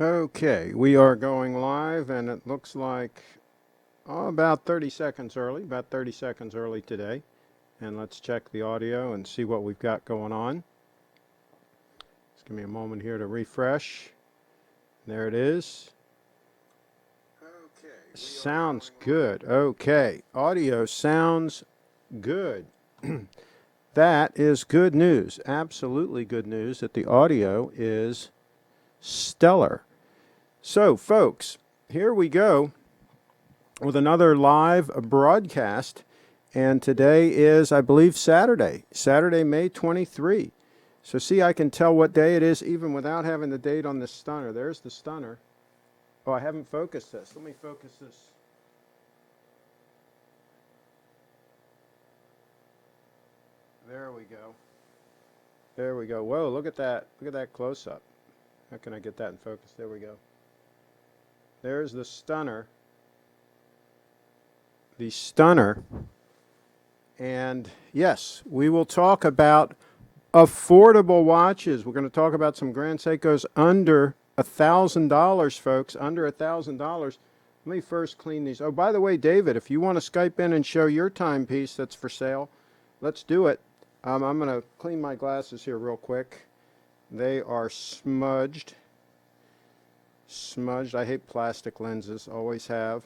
Okay, we are going live, and it looks like about 30 seconds early today. And let's check the audio and see what we've got going on. Just give me a moment here to refresh. There it is. Okay. Sounds good. Okay, audio sounds good. That is good news. Absolutely good news that the audio is stellar. So, folks, here we go with another live broadcast. And today is, I believe, Saturday, May 23. So see, I can tell what day it is even without having the date on the stunner. There's the stunner. Oh, I haven't focused this. Let me focus this. There we go. There we go. Whoa, look at that. Look at that close-up. How can I get that in focus? There we go. There's the stunner. The stunner. And yes, we will talk about affordable watches. We're going to talk about some Grand Seikos under $1,000, folks, under $1,000. Let me first clean these. Oh, by the way, David, if you want to Skype in and show your timepiece that's for sale, let's do it. I'm going to clean my glasses here real quick. They are smudged. Smudged. I hate plastic lenses, always have.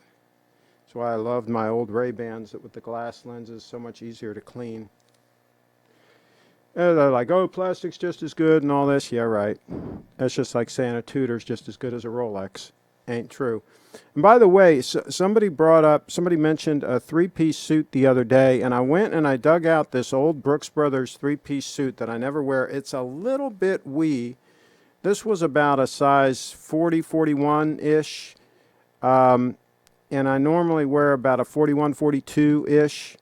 That's why I loved my old Ray-Bans with the glass lenses, so much easier to clean. And they're like, oh, plastic's just as good and all this. Yeah, right. That's just like saying a Tudor's just as good as a Rolex. Ain't true. And by the way, somebody mentioned a three-piece suit the other day, and I went and I dug out this old Brooks Brothers three-piece suit that I never wear. It's a little bit wee. This was about a size 40, 41-ish. And I normally wear about a 41, 42-ish.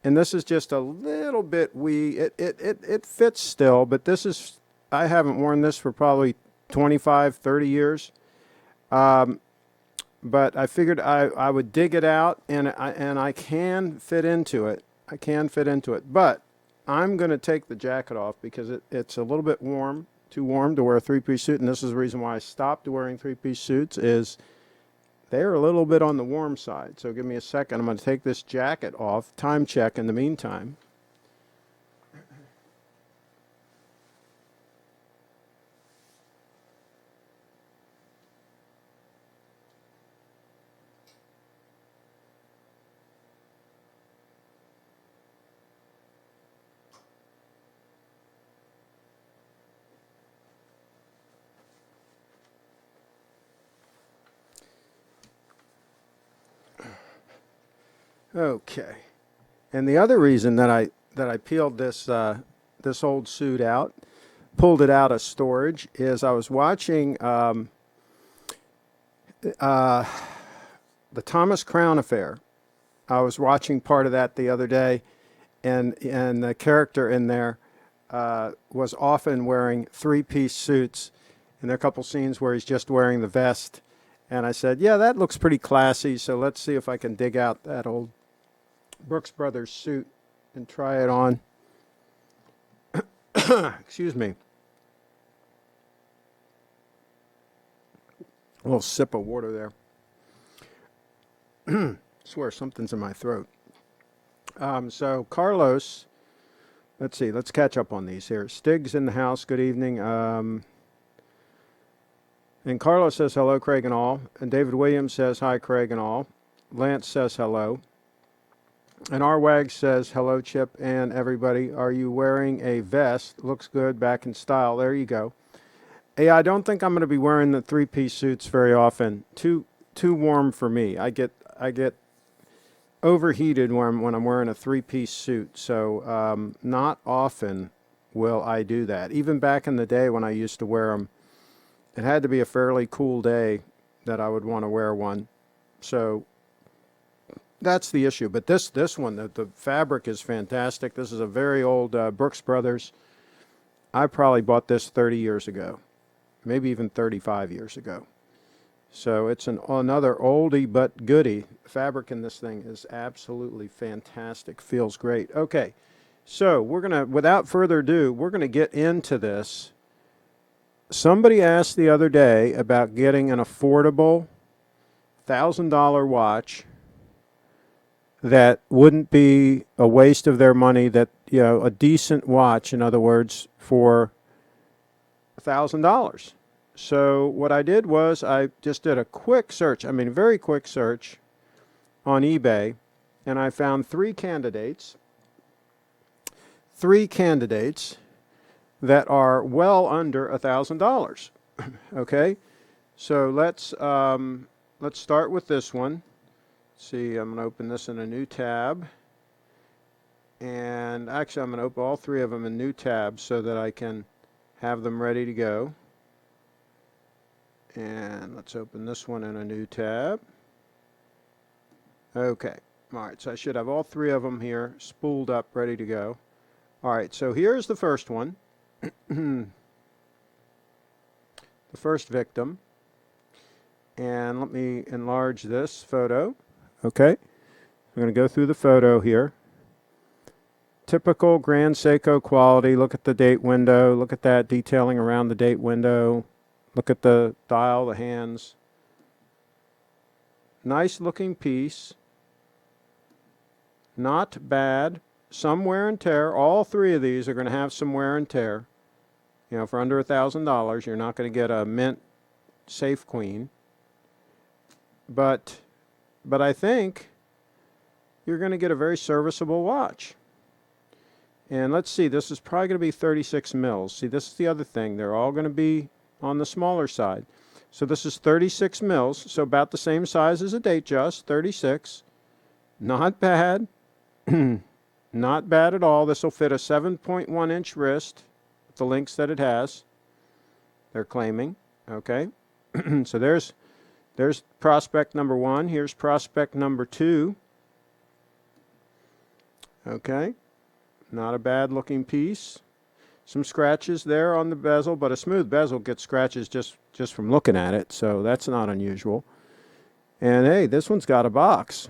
And this is just a little bit wee. It fits still, but this is, I haven't worn this for probably 25, 30 years. But I figured I would dig it out, and I can fit into it. I can fit into it. But I'm going to take the jacket off because it's a little bit warm, too warm to wear a three-piece suit. And this is the reason why I stopped wearing three-piece suits is they're a little bit on the warm side. So give me a second. I'm going to take this jacket off. Time check in the meantime. Okay. And the other reason that I peeled this this old suit out, pulled it out of storage, is I was watching the Thomas Crown Affair. I was watching part of that the other day, and the character in there was often wearing three-piece suits, and there are a couple scenes where he's just wearing the vest. And I said, yeah, that looks pretty classy, so let's see if I can dig out that old Brooks Brothers suit and try it on. Excuse me. A little sip of water there. Swear something's in my throat. So Carlos, let's see, let's catch up on these here. Stig's in the house. Good evening. And Carlos says hello, Craig and all. And David Williams says hi, Craig and all. Lance says hello. And R-Wag says, hello, Chip and everybody. Are you wearing a vest? Looks good, back in style. There you go. Yeah, I don't think I'm going to be wearing the three-piece suits very often. Too warm for me. I get overheated when I'm wearing a three-piece suit. So not often will I do that. Even back in the day when I used to wear them, it had to be a fairly cool day that I would want to wear one. So that's the issue. But this one, the fabric is fantastic. This is a very old Brooks Brothers. I probably bought this 30 years ago, maybe even 35 years ago. So it's another oldie but goodie. Fabric in this thing is absolutely fantastic. Feels great. Okay, so we're going to, without further ado, we're going to get into this. somebody asked the other day about getting an affordable $1,000 watch that wouldn't be a waste of their money, that, you know, a decent watch, in other words, for $1,000. So what I did was I just did a quick search, I mean, a very quick search on eBay, and I found three candidates that are well under $1,000. Okay, so let's start with this one. See, I'm going to open this in a new tab, and actually I'm going to open all three of them in new tabs so that I can have them ready to go. And let's open this one in a new tab. Okay, all right, so I should have all three of them here spooled up, ready to go. All right, so here's the first one. The first victim. And let me enlarge this photo. Okay, I'm going to go through the photo here. Typical Grand Seiko quality. Look at the date window. Look at that detailing around the date window. Look at the dial, the hands. Nice looking piece. Not bad. Some wear and tear. All three of these are going to have some wear and tear. You know, for under $1,000, you're not going to get a mint safe queen. But I think you're going to get a very serviceable watch. And let's see, this is probably going to be 36 mils. See, this is the other thing. They're all going to be on the smaller side. So this is 36 mils, so about the same size as a Datejust, 36. Not bad. Not bad at all. This will fit a 7.1 inch wrist with the links that it has, they're claiming. Okay, so there's prospect number one. Here's prospect number two. Okay, not a bad looking piece. Some scratches there on the bezel, but a smooth bezel gets scratches just from looking at it, so that's not unusual. And hey, this one's got a box.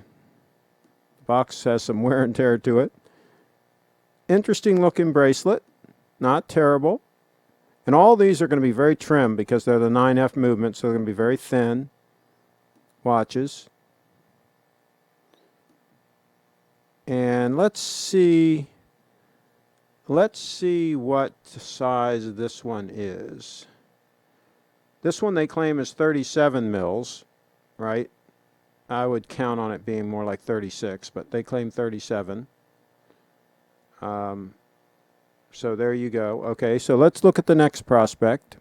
The box has some wear and tear to it. Interesting looking bracelet, not terrible. And all these are going to be very trim because they're the 9F movement, so they're going to be very thin watches. And let's see what size this one is. This one they claim is 37 mils, right? I would count on it being more like 36, but they claim 37. So there you go. Okay, so let's look at the next prospect.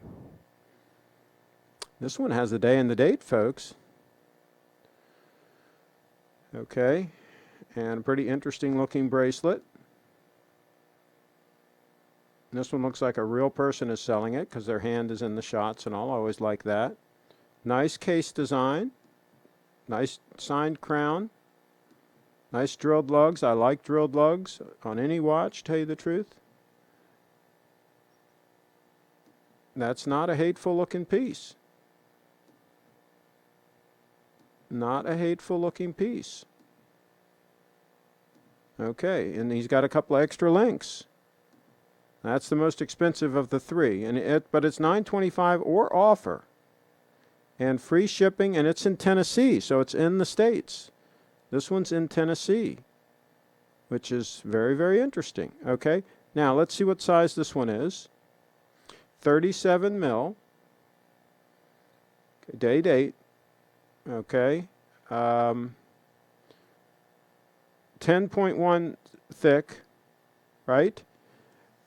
This one has the day and the date, folks. Okay, and a pretty interesting looking bracelet. This one looks like a real person is selling it because their hand is in the shots and all. I always like that. Nice case design. Nice signed crown. Nice drilled lugs. I like drilled lugs on any watch, tell you the truth. That's not a hateful looking piece. Not a hateful looking piece. Okay, and he's got a couple of extra links. That's the most expensive of the three, but it's $925 or offer, and free shipping, and it's in Tennessee, so it's in the States. This one's in Tennessee, which is very, very interesting. Okay, now let's see what size this one is. 37 mil. Okay, date. Okay. 10.1 thick, right?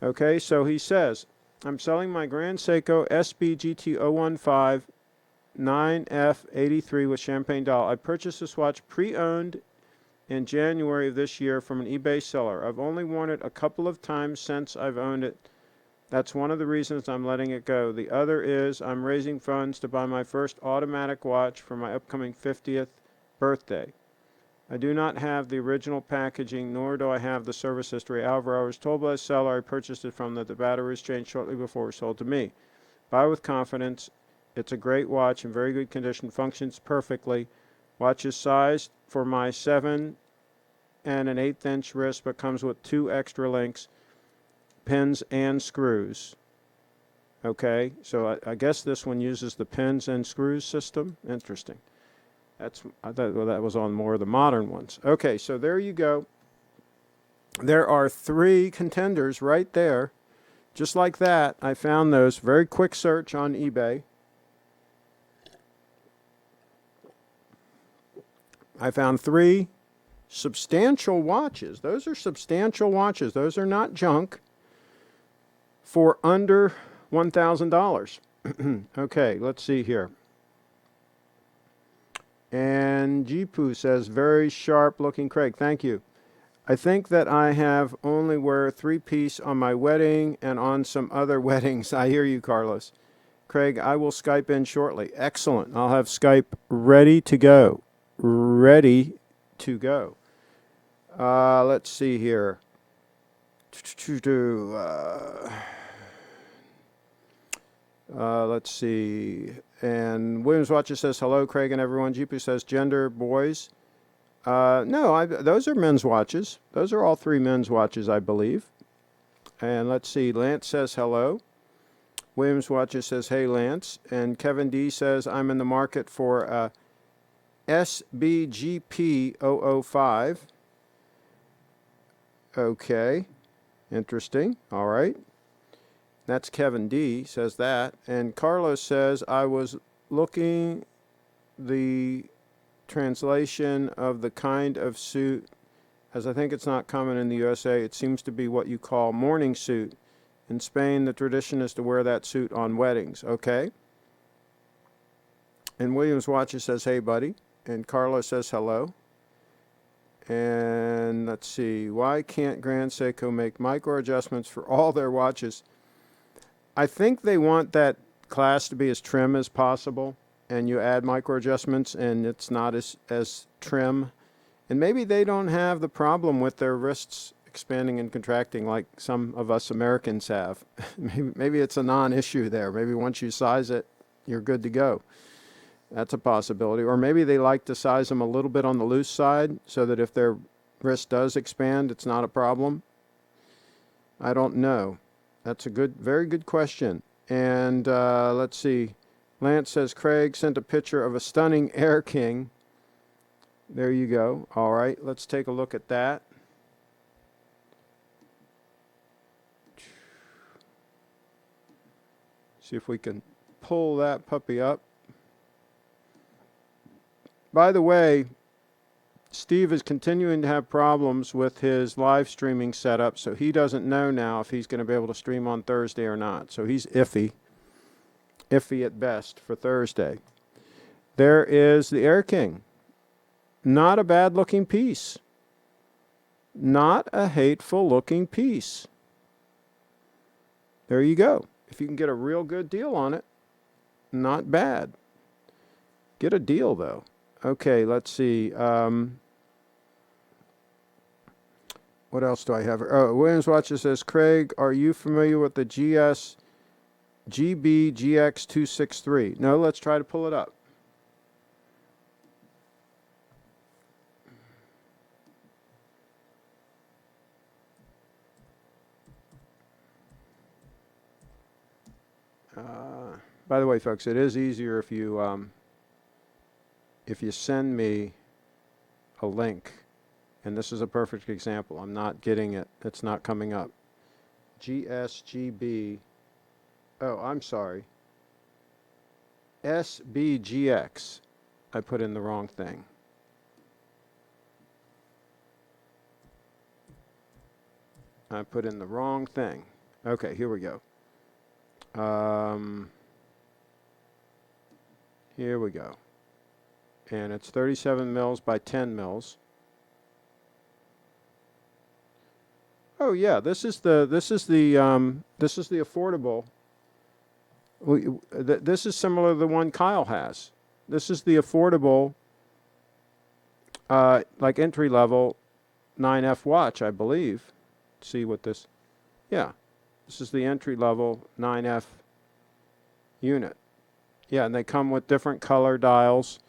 Okay, so he says, I'm selling my Grand Seiko SBGT015 9F83 with champagne dial. I purchased this watch pre-owned in January of this year from an eBay seller. I've only worn it a couple of times since I've owned it. That's one of the reasons I'm letting it go. The other is I'm raising funds to buy my first automatic watch for my upcoming 50th birthday. I do not have the original packaging, nor do I have the service history. However, I was told by the seller I purchased it from that the battery was changed shortly before it was sold to me. Buy with confidence. It's a great watch in very good condition, functions perfectly. Watch is sized for my 7 1/8 inch wrist, but comes with 2 extra links, pins and screws. Okay, so I guess this one uses the pins and screws system. Interesting. I thought, well, that was on more of the modern ones. Okay, so there you go. There are 3 contenders right there. Just like that, I found those. Very quick search on eBay. I found 3 substantial watches. Those are substantial watches. Those are not junk. For under $1,000. Okay, let's see here. And Jipu says, very sharp looking Craig. Thank you. I think that I have only wear 3-piece on my wedding and on some other weddings. I hear you, Carlos. Craig, I will Skype in shortly. Excellent. I'll have Skype ready to go. Ready to go. Let's see here. Let's see. And Williams Watches says, hello, Craig and everyone. Jipu says, gender, boys. No, those are men's watches. Those are all 3 men's watches, I believe. And let's see. Lance says, hello. Williams Watches says, hey, Lance. And Kevin D says, I'm in the market for SBGP 005. Okay. Interesting. All right. That's Kevin D. says that. And Carlos says, I was looking the translation of the kind of suit, as I think it's not common in the USA. It seems to be what you call morning suit. In Spain, the tradition is to wear that suit on weddings. Okay. And Williams Watches says, hey, buddy. And Carlos says, hello. And let's see. Why can't Grand Seiko make micro adjustments for all their watches? I think they want that class to be as trim as possible, and you add micro adjustments and it's not as trim. And maybe they don't have the problem with their wrists expanding and contracting like some of us Americans have. Maybe it's a non-issue there. Maybe once you size it, you're good to go. That's a possibility. Or maybe they like to size them a little bit on the loose side so that if their wrist does expand, it's not a problem. I don't know. That's a very good question. And let's see. Lance says, Craig sent a picture of a stunning Air King. There you go. All right, let's take a look at that. See if we can pull that puppy up. By the way, Steve is continuing to have problems with his live streaming setup, so he doesn't know now if he's going to be able to stream on Thursday or not. So he's iffy at best for Thursday. There is the Air King. Not a bad looking piece. Not a hateful looking piece. There you go. If you can get a real good deal on it, not bad. Get a deal though. Okay, let's see. What else do I have? Oh, Williams Watches says, Craig, are you familiar with the GBGX263? No, let's try to pull it up. By the way, folks, it is easier if you send me a link, and this is a perfect example. I'm not getting it. It's not coming up. GSGB. Oh, I'm sorry. SBGX. I put in the wrong thing. I put in the wrong thing. Okay, here we go. Here we go. And it's 37 mils by 10 mils. Oh yeah, this is the affordable. This is similar to the one Kyle has. This is the affordable, like entry level 9F watch, I believe. Let's see what this. Yeah, this is the entry level 9F unit. Yeah, and they come with different color dials.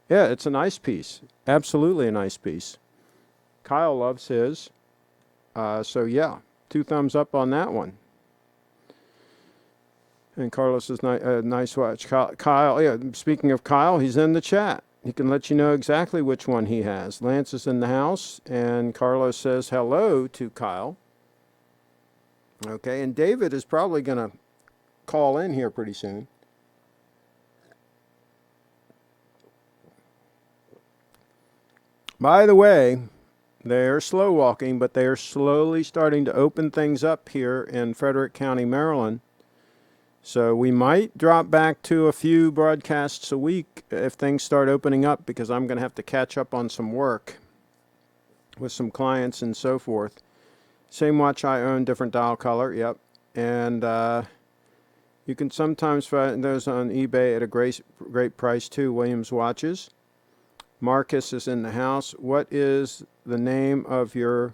Yeah, it's a nice piece. Absolutely a nice piece. Kyle loves his. So yeah, 2 thumbs up on that one. And Carlos says, nice watch. Kyle, yeah, speaking of Kyle, he's in the chat. He can let you know exactly which one he has. Lance is in the house, and Carlos says hello to Kyle. Okay, and David is probably going to call in here pretty soon. By the way, they're slow walking, but they are slowly starting to open things up here in Frederick County, Maryland. So we might drop back to a few broadcasts a week if things start opening up, because I'm going to have to catch up on some work with some clients and so forth. Same watch I own, different dial color, yep. And you can sometimes find those on eBay at a great price too, Williams watches. Marcus is in the house. What is the name of your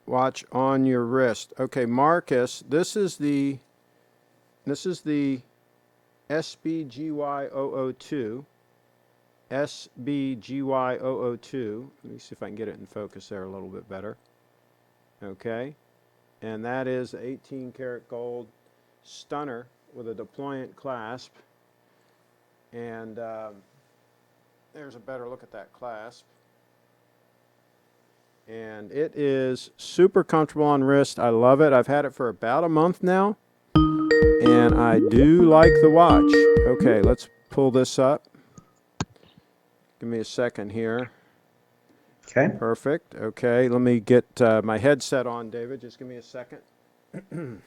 watch on your wrist? Okay, Marcus, this is the SBGY002. SBGY002. Let me see if I can get it in focus there a little bit better. Okay. And that is 18 karat gold stunner with a deployant clasp. And there's a better look at that clasp. And it is super comfortable on wrist. I love it. I've had it for about a month now. And I do like the watch. Okay, let's pull this up. Give me a second here. Okay. Perfect. Okay, let me get my headset on, David. Just give me a second. Take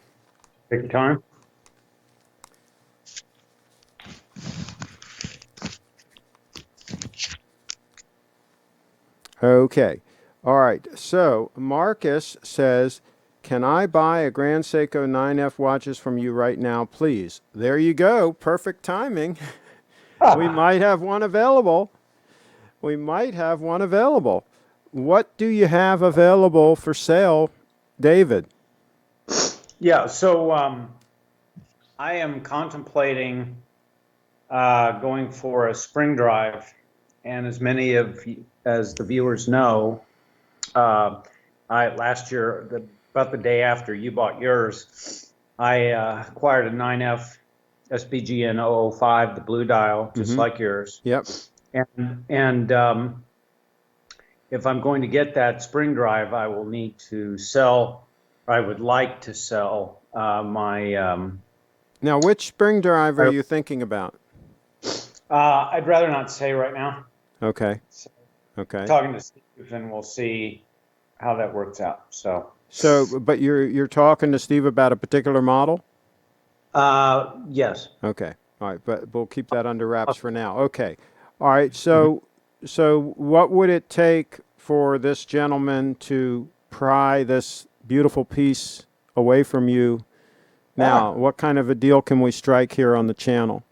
your time. Okay. All right. So Marcus says, can I buy a Grand Seiko 9F watches from you right now, please? There you go. Perfect timing. We might have one available. We might have one available. What do you have available for sale, David? Yeah, so I am contemplating going for a spring drive, and as many as the viewers know, last year, about the day after you bought yours, I acquired a 9F SBGN 005, the blue dial, just like yours. Yep. And if I'm going to get that spring drive, I will need to sell. I would like to sell my. Now, which spring drive are you thinking about? I'd rather not say right now. Okay. So, Okay. talking to Steve, and we'll see how that works out. So, but you're talking to Steve about a particular model? yes. Okay. All right, but we'll keep that under wraps for now. Okay. All right. So what would it take for this gentleman to pry this beautiful piece away from you? Now, what kind of a deal can we strike here on the channel?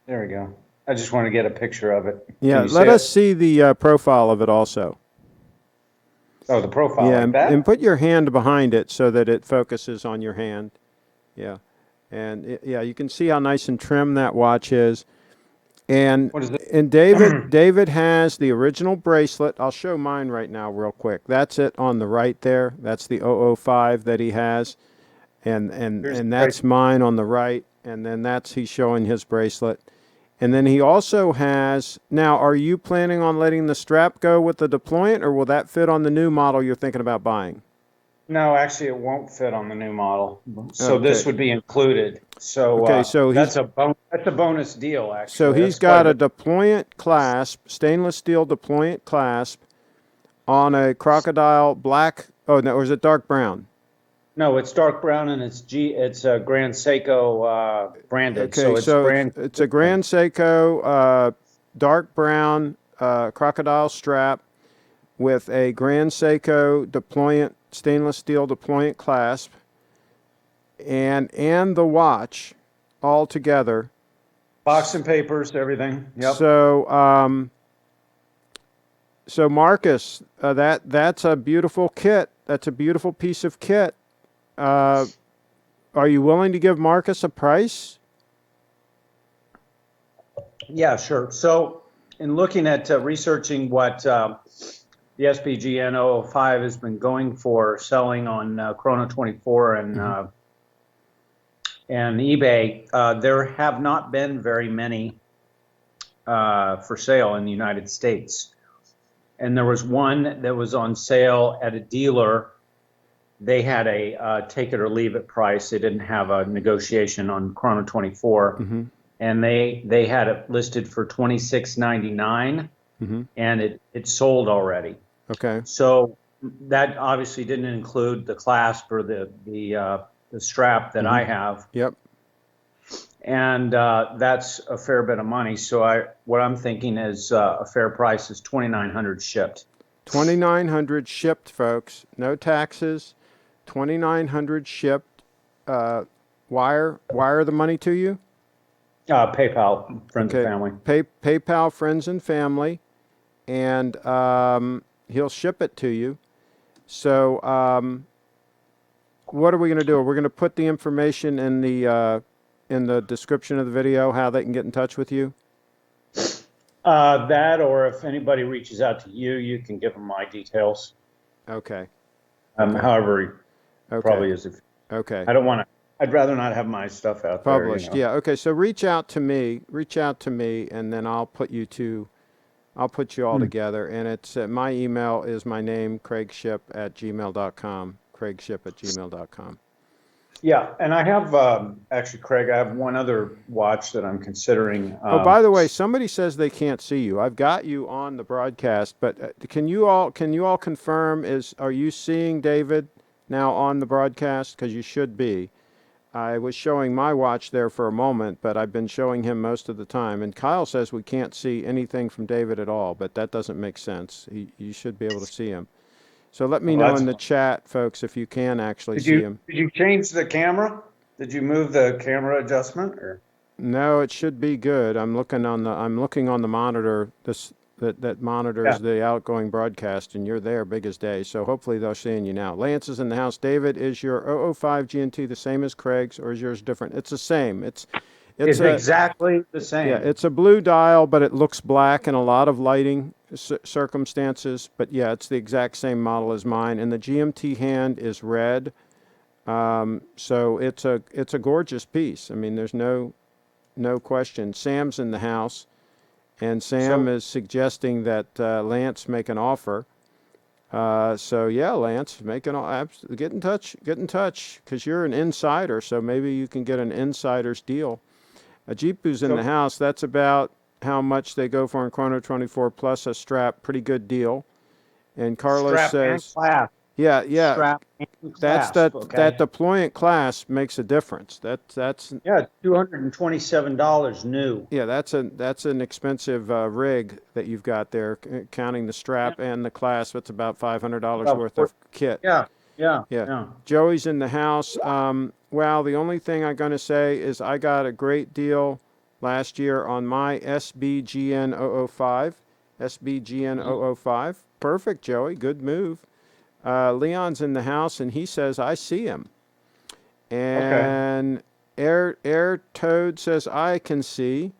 There we go. I just want to get a picture of it. Yeah, let us see the profile of it also. Oh, the profile, yeah, like that? and put your hand behind it so that it focuses on your hand. Yeah, and yeah, you can see how nice and trim that watch is. And what is it? And David has the original bracelet. I'll show mine right now real quick. That's it on the right there. That's the 005 that he has. And that's mine on the right, and then he's showing his bracelet. And then he also has, now are you planning on letting the strap go with the deployant, or will that fit on the new model you're thinking about buying? No, actually it won't fit on the new model. So this would be included. So, okay, so that's a bonus deal, actually. So he's got a deployant clasp, stainless steel deployant clasp on a crocodile black, oh no, or is it dark brown? No, it's dark brown, and it's a Grand Seiko branded. Okay, so it's a Grand Seiko dark brown crocodile strap with a Grand Seiko deployant stainless steel deployant clasp and the watch all together. Box and papers, everything. Yep. So Marcus, that's a beautiful kit. That's a beautiful piece of kit. Are you willing to give Marcus a price? Yeah, sure. So in looking at researching what the SBGN 005 has been going for, selling on Chrono 24 and and eBay, there have not been very many for sale in the United States. And there was one that was on sale at a dealer. They had a take it or leave it price. They didn't have a negotiation on Chrono 24, Mm-hmm. and they had it listed for $26.99, Mm-hmm. and it sold already. Okay. So that obviously didn't include the clasp or the strap that I have, Yep. and that's a fair bit of money. So what I'm thinking is a fair price is $2,900 shipped. 2,900 shipped, folks. No taxes. 2,900 shipped. Wire the money to you. PayPal, friends and family. PayPal, friends and family, and he'll ship it to you. So, what are we going to do? We're going to put the information in the description of the video, how they can get in touch with you. That, or if anybody reaches out to you, you can give them my details. Okay. However, probably is. Okay. I don't want to. I'd rather not have my stuff out Published. there. Yeah. Okay. So reach out to me, and then I'll put you all together. And it's my email is my name, CraigShipp@gmail.com. CraigShipp@gmail.com. Yeah, and I have actually, Craig, I have one other watch that I'm considering. Oh, by the way, somebody says they can't see you. I've got you on the broadcast, but can you all confirm? Are you seeing David now on the broadcast? Because you should be. I was showing my watch there for a moment, but I've been showing him most of the time. And Kyle says we can't see anything from David at all, but that doesn't make sense. You should be able to see him. So let me know in the chat, folks, if you can actually see him. Did you change the camera? Did you move the camera adjustment? Or? No, it should be good. I'm looking on the monitor. That monitors the outgoing broadcast, and you're there, big as day. So hopefully they're seeing you now. Lance is in the house. David, is your 005 GNT the same as Craig's, or is yours different? It's the same. It's exactly the same. Yeah, it's a blue dial, but it looks black in a lot of lighting circumstances. But yeah, it's the exact same model as mine, and the GMT hand is red. So it's a gorgeous piece. I mean, there's no question. Sam's in the house. And Sam is suggesting that Lance make an offer. So yeah, Lance, get in touch, because you're an insider. So maybe you can get an insider's deal. Ajipu's in the house. That's about how much they go for in Chrono 24 plus a strap. Pretty good deal. And Carlos says, yeah. Strap and clasp, that deployant clasp makes a difference. That's $227 new. Yeah, that's an expensive rig that you've got there, counting the strap and the clasp. It's about $500 worth of kit. Yeah. Joey's in the house. Well, the only thing I'm going to say is I got a great deal last year on my SBGN 005. SBGN 005. Perfect, Joey. Good move. Leon's in the house, and he says, I see him. And Air Toad says, I can see.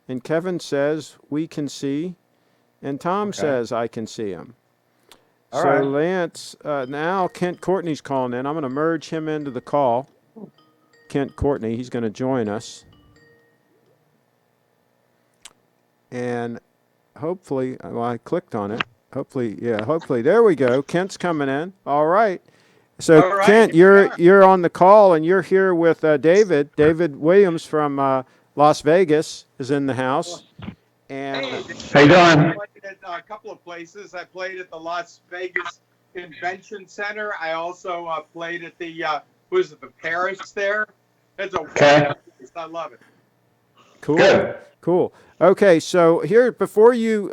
And Kevin says, we can see. And Tom says, I can see him. All right. Lance, now Kent Courtney's calling in. I'm going to merge him into the call. Kent Courtney, he's going to join us. And hopefully, well, I clicked on it. Hopefully, there we go. Kent's coming in. All right. So, Kent, you're on the call, and you're here with David. David Williams from Las Vegas is in the house. And how you doing? I played at a couple of places. I played at the Las Vegas Convention Center. I also played at the the Paris there. It's a wonderful place. I love it. Cool. Good. Cool. Okay, so here, before you,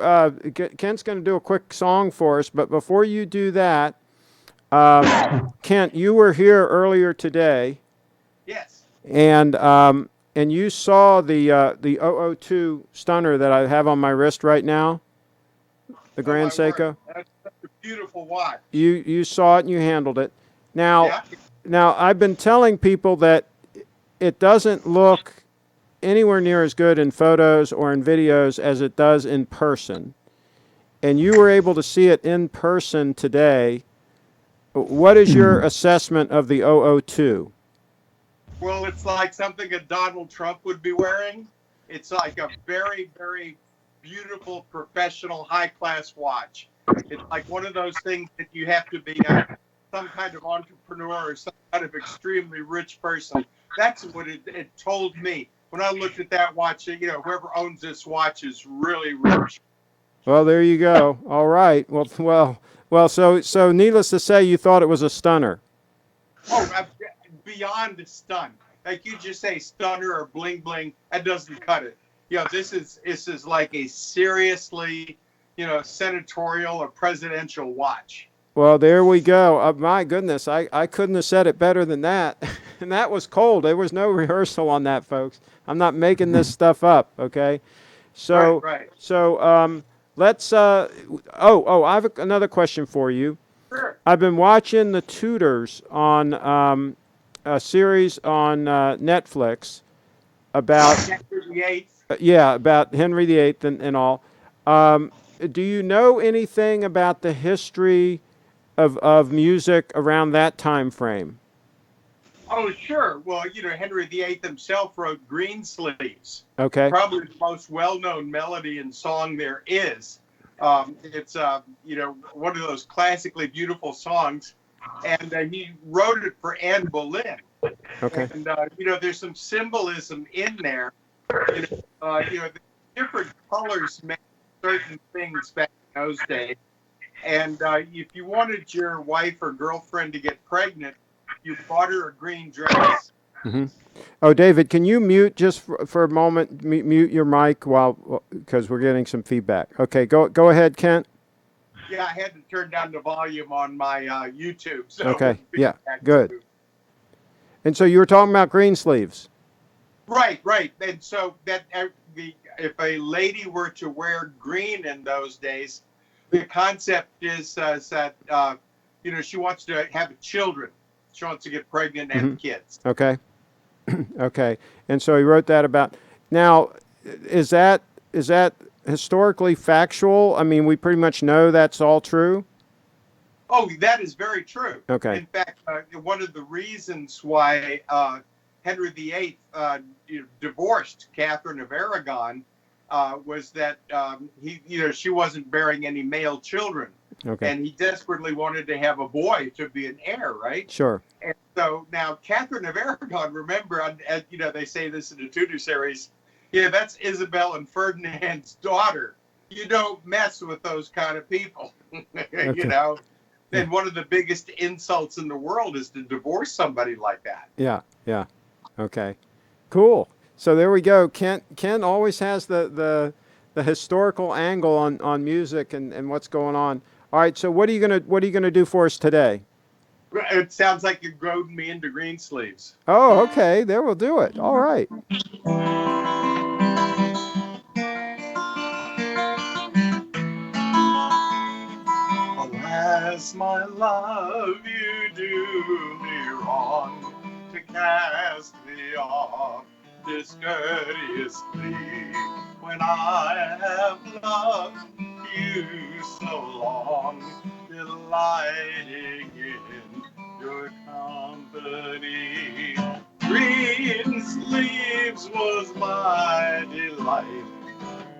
Kent's going to do a quick song for us, but before you do that, Kent, you were here earlier today. Yes. And you saw the 002 stunner that I have on my wrist right now, the Grand Seiko. That's such a beautiful watch. You saw it and you handled it. Now I've been telling people that it doesn't look anywhere near as good in photos or in videos as it does in person. And you were able to see it in person today. What is your assessment of the 002? Well, it's like something a Donald Trump would be wearing. It's like a very, very beautiful, professional, high-class watch. It's like one of those things that you have to be some kind of entrepreneur or some kind of extremely rich person. That's what it told me when I looked at that watch. You know, whoever owns this watch is really rich. Well, there you go. All right. Well. So needless to say, you thought it was a stunner. Oh, beyond stunned. Like you just say stunner or bling bling, that doesn't cut it. You know, this is like a seriously, senatorial or presidential watch. Well, there we go. My goodness, I couldn't have said it better than that. And that was cold. There was no rehearsal on that, folks. I'm not making this stuff up, okay? Right, So, right. so let's. I have another question for you. Sure. I've been watching The Tudors on a series on Netflix about Henry VIII. about Henry VIII and all. Um, do you know anything about the history of music around that time frame? Oh, sure. Well, Henry VIII himself wrote Greensleeves, Okay. probably the most well-known melody and song there is. It's one of those classically beautiful songs, and he wrote it for Anne Boleyn. Okay. And there's some symbolism in there. The different colors meant certain things back in those days. And if you wanted your wife or girlfriend to get pregnant, you bought her a green dress. Hmm. Oh, David, can you mute just for a moment? Mute your mic while because we're getting some feedback. Okay, go ahead, Kent. Yeah, I had to turn down the volume on my YouTube, so it Okay. wouldn't Yeah. feedback Good. too. And so you were talking about green sleeves. Right, right. And so that if a lady were to wear green in those days, the concept is that she wants to have children. She wants to get pregnant and Hmm. have kids. Okay. Okay. And so he wrote that about. Now, is that historically factual? I mean, we pretty much know that's all true. Oh, that is very true. Okay. In fact, one of the reasons why Henry VIII divorced Catherine of Aragon was that she wasn't bearing any male children, Okay. and he desperately wanted to have a boy to be an heir, right? Sure. And so now Catherine of Aragon, remember, they say this in the Tudor series, yeah, that's Isabel and Ferdinand's daughter. You don't mess with those kind of people, Okay. And one of the biggest insults in the world is to divorce somebody like that. Yeah. Yeah. Okay. Cool. So there we go. Ken always has the historical angle on music and what's going on. All right. So what are you gonna do for us today? It sounds like you're goading me into green sleeves. Oh, okay. There we'll do it. All right. Alas, my love, you do me wrong to cast me off discourteously when I have loved you so long, delighting in your company. Green sleeves was my delight.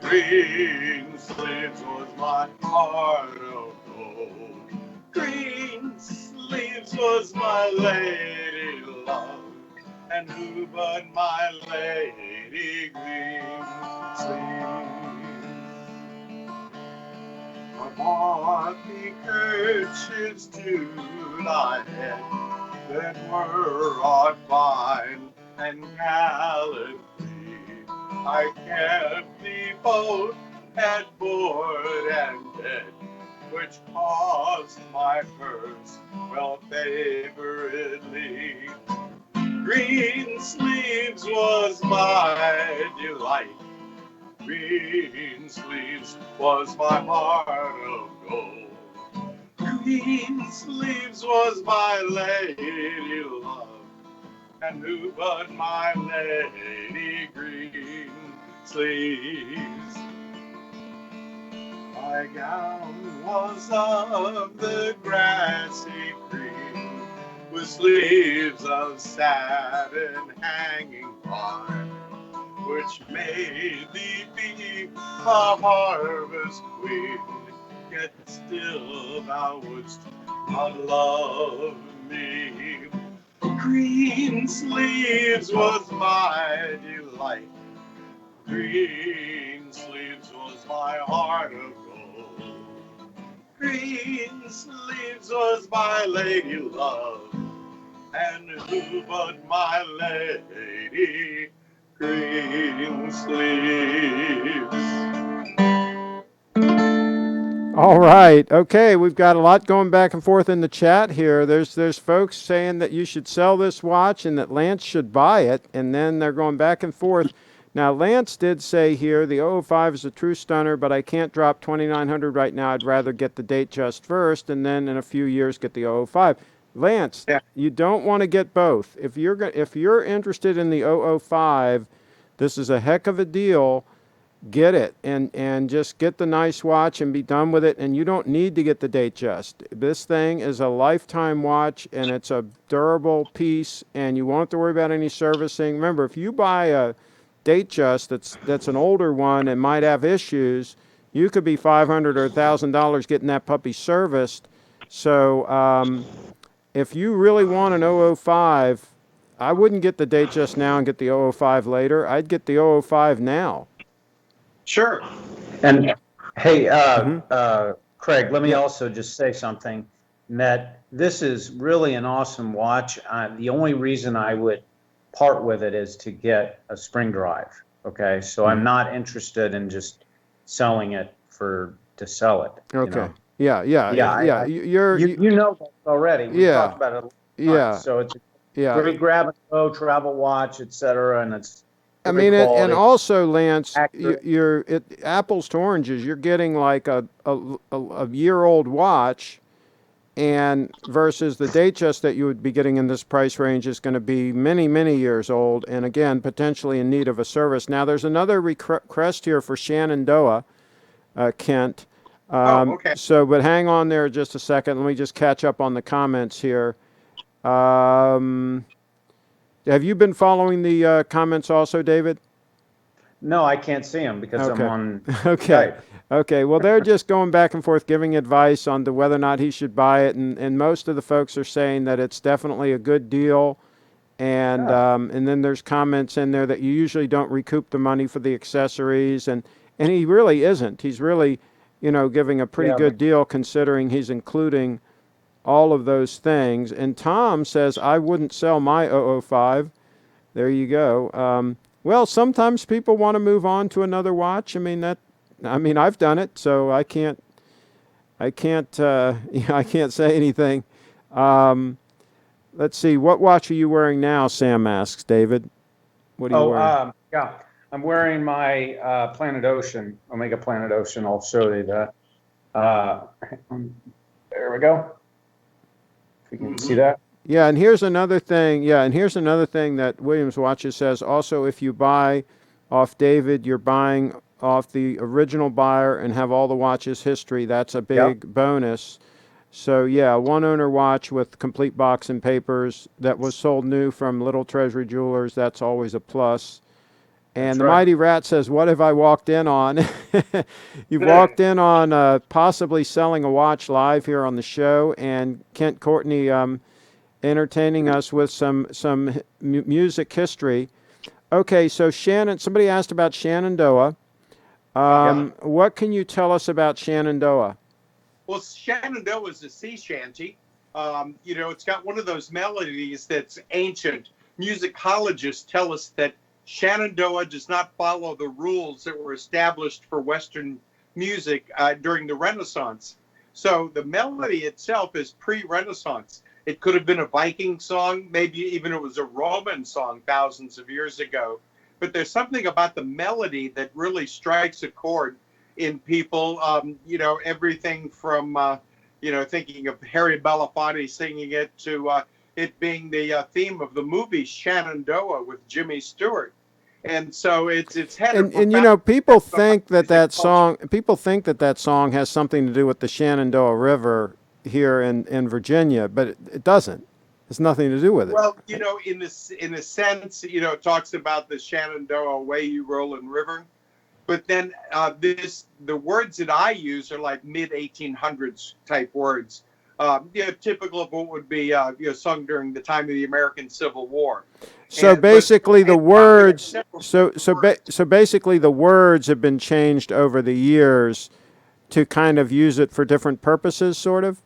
Green sleeves was my heart of gold. Green sleeves was my lady love. And who but my lady green sleeves? I bought me kerchiefs to thy head that were wrought fine and gallantly. I kept thee both at board and bed, which caused my purse well favoredly. Green sleeves was my delight. Green sleeves was my heart of gold. Green sleeves was my lady love. And who but my lady green sleeves? My gown was of the grassy green, with sleeves of satin hanging on, which made thee be a harvest queen, yet still thou wouldst not love me. Green sleeves was my delight, green sleeves was my heart of gold, green sleeves was my lady love, and who but my lady Green Sleeves. All right. Okay, we've got a lot going back and forth in the chat here. There's folks saying that you should sell this watch and that Lance should buy it, and then they're going back and forth. Now, Lance did say here the 005 is a true stunner, but I can't drop 2,900 right now. I'd rather get the Datejust first, and then in a few years get the 005. Lance, Yeah. you don't want to get both. If you're interested in the 005, this is a heck of a deal. Get it and just get the nice watch and be done with it, and you don't need to get the Datejust. This thing is a lifetime watch, and it's a durable piece, and you won't have to worry about any servicing. Remember, if you buy a Datejust that's an older one and might have issues, you could be $500 or $1,000 getting that puppy serviced. So if you really want an 005, I wouldn't get the Datejust now and get the 005 later. I'd get the 005 now. Sure. And hey, Mm-hmm. Craig, let me Yeah. also just say something, that this is really an awesome watch. The only reason I would part with it is to get a spring drive. Okay, so I'm not interested in just selling it to sell it. Okay. You know? Yeah. Yeah, you know that already. We Yeah. talked about it a lot. Yeah. So it's a Yeah. great grab and go travel watch, etc. And it's I great mean, and quality. also, Lance, Accurate. apples to oranges. You're getting like a year-old watch, and versus the Datejust that you would be getting in this price range is going to be many, many years old, and again, potentially in need of a service. Now, there's another request here for Shenandoah, Kent. Okay. So, but hang on there just a second. Let me just catch up on the comments here. Have you been following the comments also, David? No, I can't see them because Okay. I'm on Okay. Skype. Okay. Well, they're just going back and forth giving advice on whether or not he should buy it, and most of the folks are saying that it's definitely a good deal. And and then there's comments in there that you usually don't recoup the money for the accessories, and he really isn't. He's really, giving a pretty good deal considering he's including all of those things. And Tom says, I wouldn't sell my 005. There you go. Well, sometimes people want to move on to another watch. I mean, I've done it, so I can't I can't say anything. Let's see. What watch are you wearing now? Sam asks. David, what are you wearing? Yeah, I'm wearing my Planet Ocean, Omega Planet Ocean. I'll show you that. There we go. If you can see that. Yeah, and here's another thing. Yeah, and here's another thing that Williams Watches says. Also, if you buy off David, you're buying off the original buyer and have all the watches history. That's a big bonus. So yeah, one owner watch with complete box and papers that was sold new from Little Treasury Jewelers. That's always a plus. And That's the right. Mighty Rat says, what have I walked in on? You've walked in on possibly selling a watch live here on the show, and Kent Courtney entertaining us with some music history. Okay, so Shannon, somebody asked about Shenandoah. What can you tell us about Shenandoah? Well, Shenandoah is a sea shanty. It's got one of those melodies that's ancient. Musicologists tell us that Shenandoah does not follow the rules that were established for Western music during the Renaissance. So the melody itself is pre-Renaissance. It could have been a Viking song, maybe even it was a Roman song thousands of years ago. But there's something about the melody that really strikes a chord in people. Everything from, thinking of Harry Belafonte singing it to it being the theme of the movie Shenandoah with Jimmy Stewart. And so it's had people think that song has something to do with the Shenandoah River here in Virginia, but it doesn't. It's nothing to do with it. Well, in a sense, it talks about the Shenandoah, Wayuu, Rolling River. But then the words that I use are like mid 1800s type words. Typical of what would be sung during the time of the American Civil War. So basically, the words. Words. So basically, the words have been changed over the years to kind of use it for different purposes, sort of.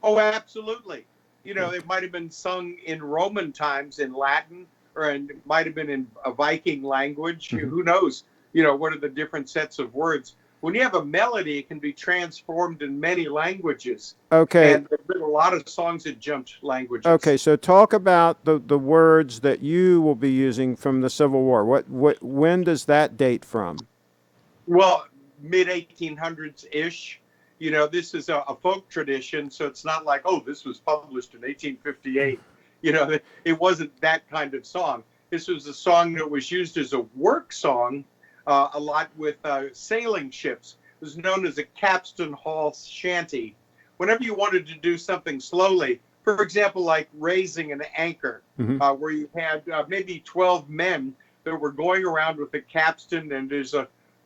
Oh, absolutely. It might have been sung in Roman times in Latin, or it might have been in a Viking language. Mm-hmm. Who knows? What are the different sets of words? When you have a melody, it can be transformed in many languages. Okay. And there's been a lot of songs that jumped languages. Okay. So talk about the words that you will be using from the Civil War. When does that date from? Well, mid 1800s ish. This is a folk tradition, so it's not like, oh, this was published in 1858. It wasn't that kind of song. This was a song that was used as a work song a lot with sailing ships. It was known as a capstan hall shanty. Whenever you wanted to do something slowly, for example, like raising an anchor, Mm-hmm. where you had maybe 12 men that were going around with the capstan, and there's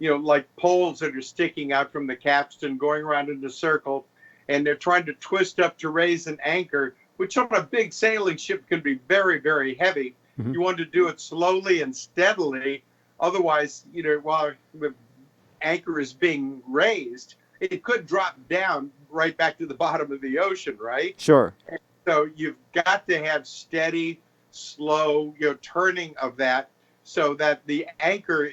like poles that are sticking out from the capstan going around in a circle, and they're trying to twist up to raise an anchor, which on a big sailing ship can be very, very heavy. Mm-hmm. You want to do it slowly and steadily. Otherwise, while the anchor is being raised, it could drop down right back to the bottom of the ocean, right? Sure. So you've got to have steady, slow, turning of that so that the anchor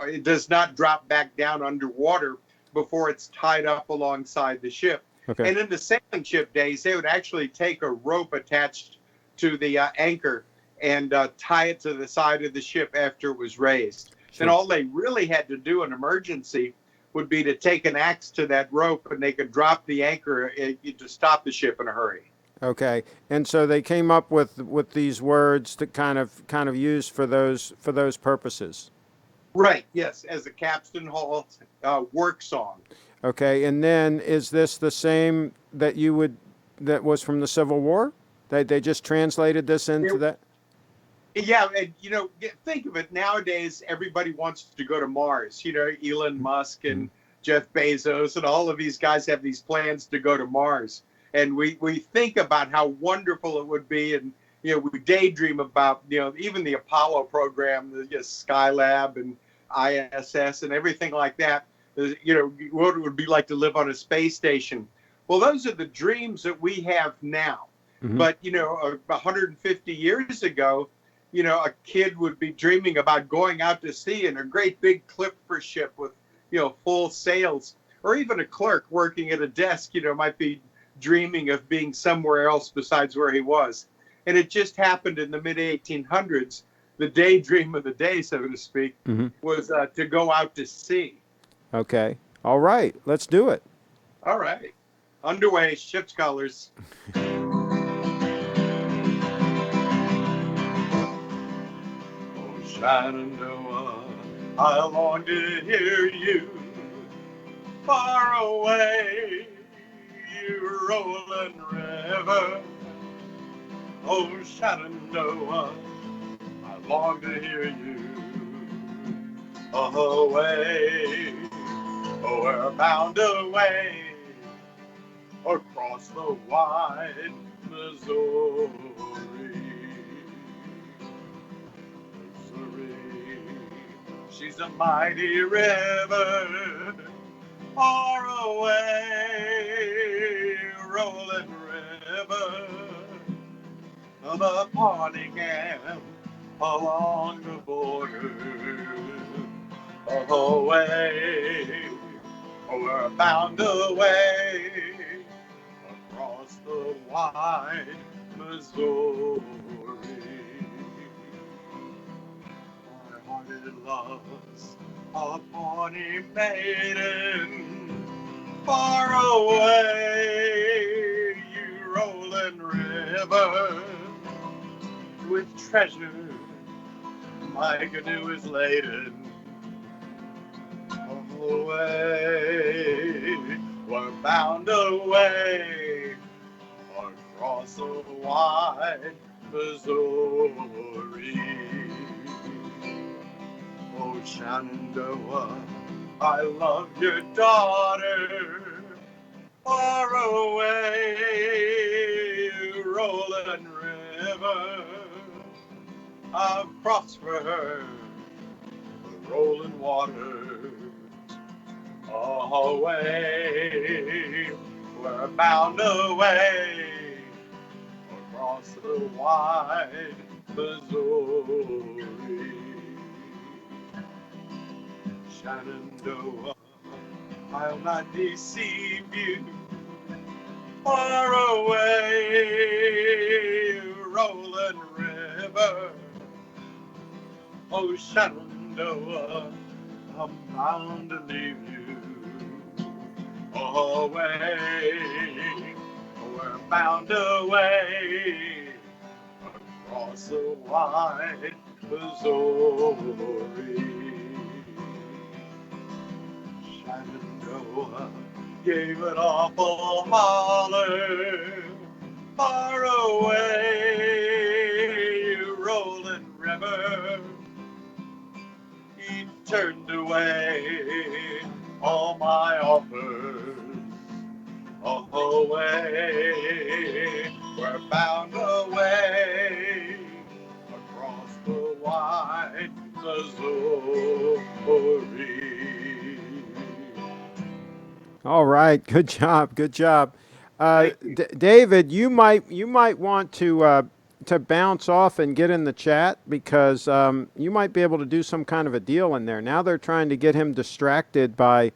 it does not drop back down underwater before it's tied up alongside the ship. Okay. And in the sailing ship days, they would actually take a rope attached to the anchor and tie it to the side of the ship after it was raised. Sure. Then all they really had to do in emergency would be to take an axe to that rope, and they could drop the anchor to stop the ship in a hurry. Okay, and so they came up with these words to kind of use for those purposes. Right. Yes, as a capstan hall work song. Okay, and then is this the same that was from the Civil War? They just translated this into that? Yeah, and think of it. Nowadays, everybody wants to go to Mars. Elon Musk and Jeff Bezos and all of these guys have these plans to go to Mars. And we think about how wonderful it would be, and we daydream about even the Apollo program, the Skylab and ISS and everything like that. What it would be like to live on a space station. Well, those are the dreams that we have now. Mm-hmm. But 150 years ago, a kid would be dreaming about going out to sea in a great big clipper ship with full sails, or even a clerk working at a desk might be dreaming of being somewhere else besides where he was. And it just happened in the mid 1800s. The daydream of the day, so to speak, Mm-hmm. was to go out to sea. Okay, all right, let's do it. All right, underway, ship's colors. Shenandoah, I long to hear you far away, you rolling river. Oh, Shenandoah, I long to hear you away. Oh, we're bound away across the wide Missouri. She's a mighty river, far away, rolling river, the Pawnee camp along the border, away, we're bound away, across the wide Missouri. My heart loves a Pawnee maiden, far away, you rolling river, with treasure my canoe is laden. Away, we're bound away, across across the wide Missouri. Oh, Shenandoah, I love your daughter. Far away, rolling river, I've crossed for her the rolling waters. Away, we're bound away across the wide Missouri. Shenandoah, I'll not deceive you. Far away, rolling river, oh Shenandoah, I'm bound to leave you. Away, we're bound away across the wide Missouri. Shenandoah gave an awful holler. Far away, rolling river, he turned away all my offers. Away, we're bound away across the wide Missouri. All right, good job, good job. David, you might want to bounce off and get in the chat because you might be able to do some kind of a deal in there. Now they're trying to get him distracted by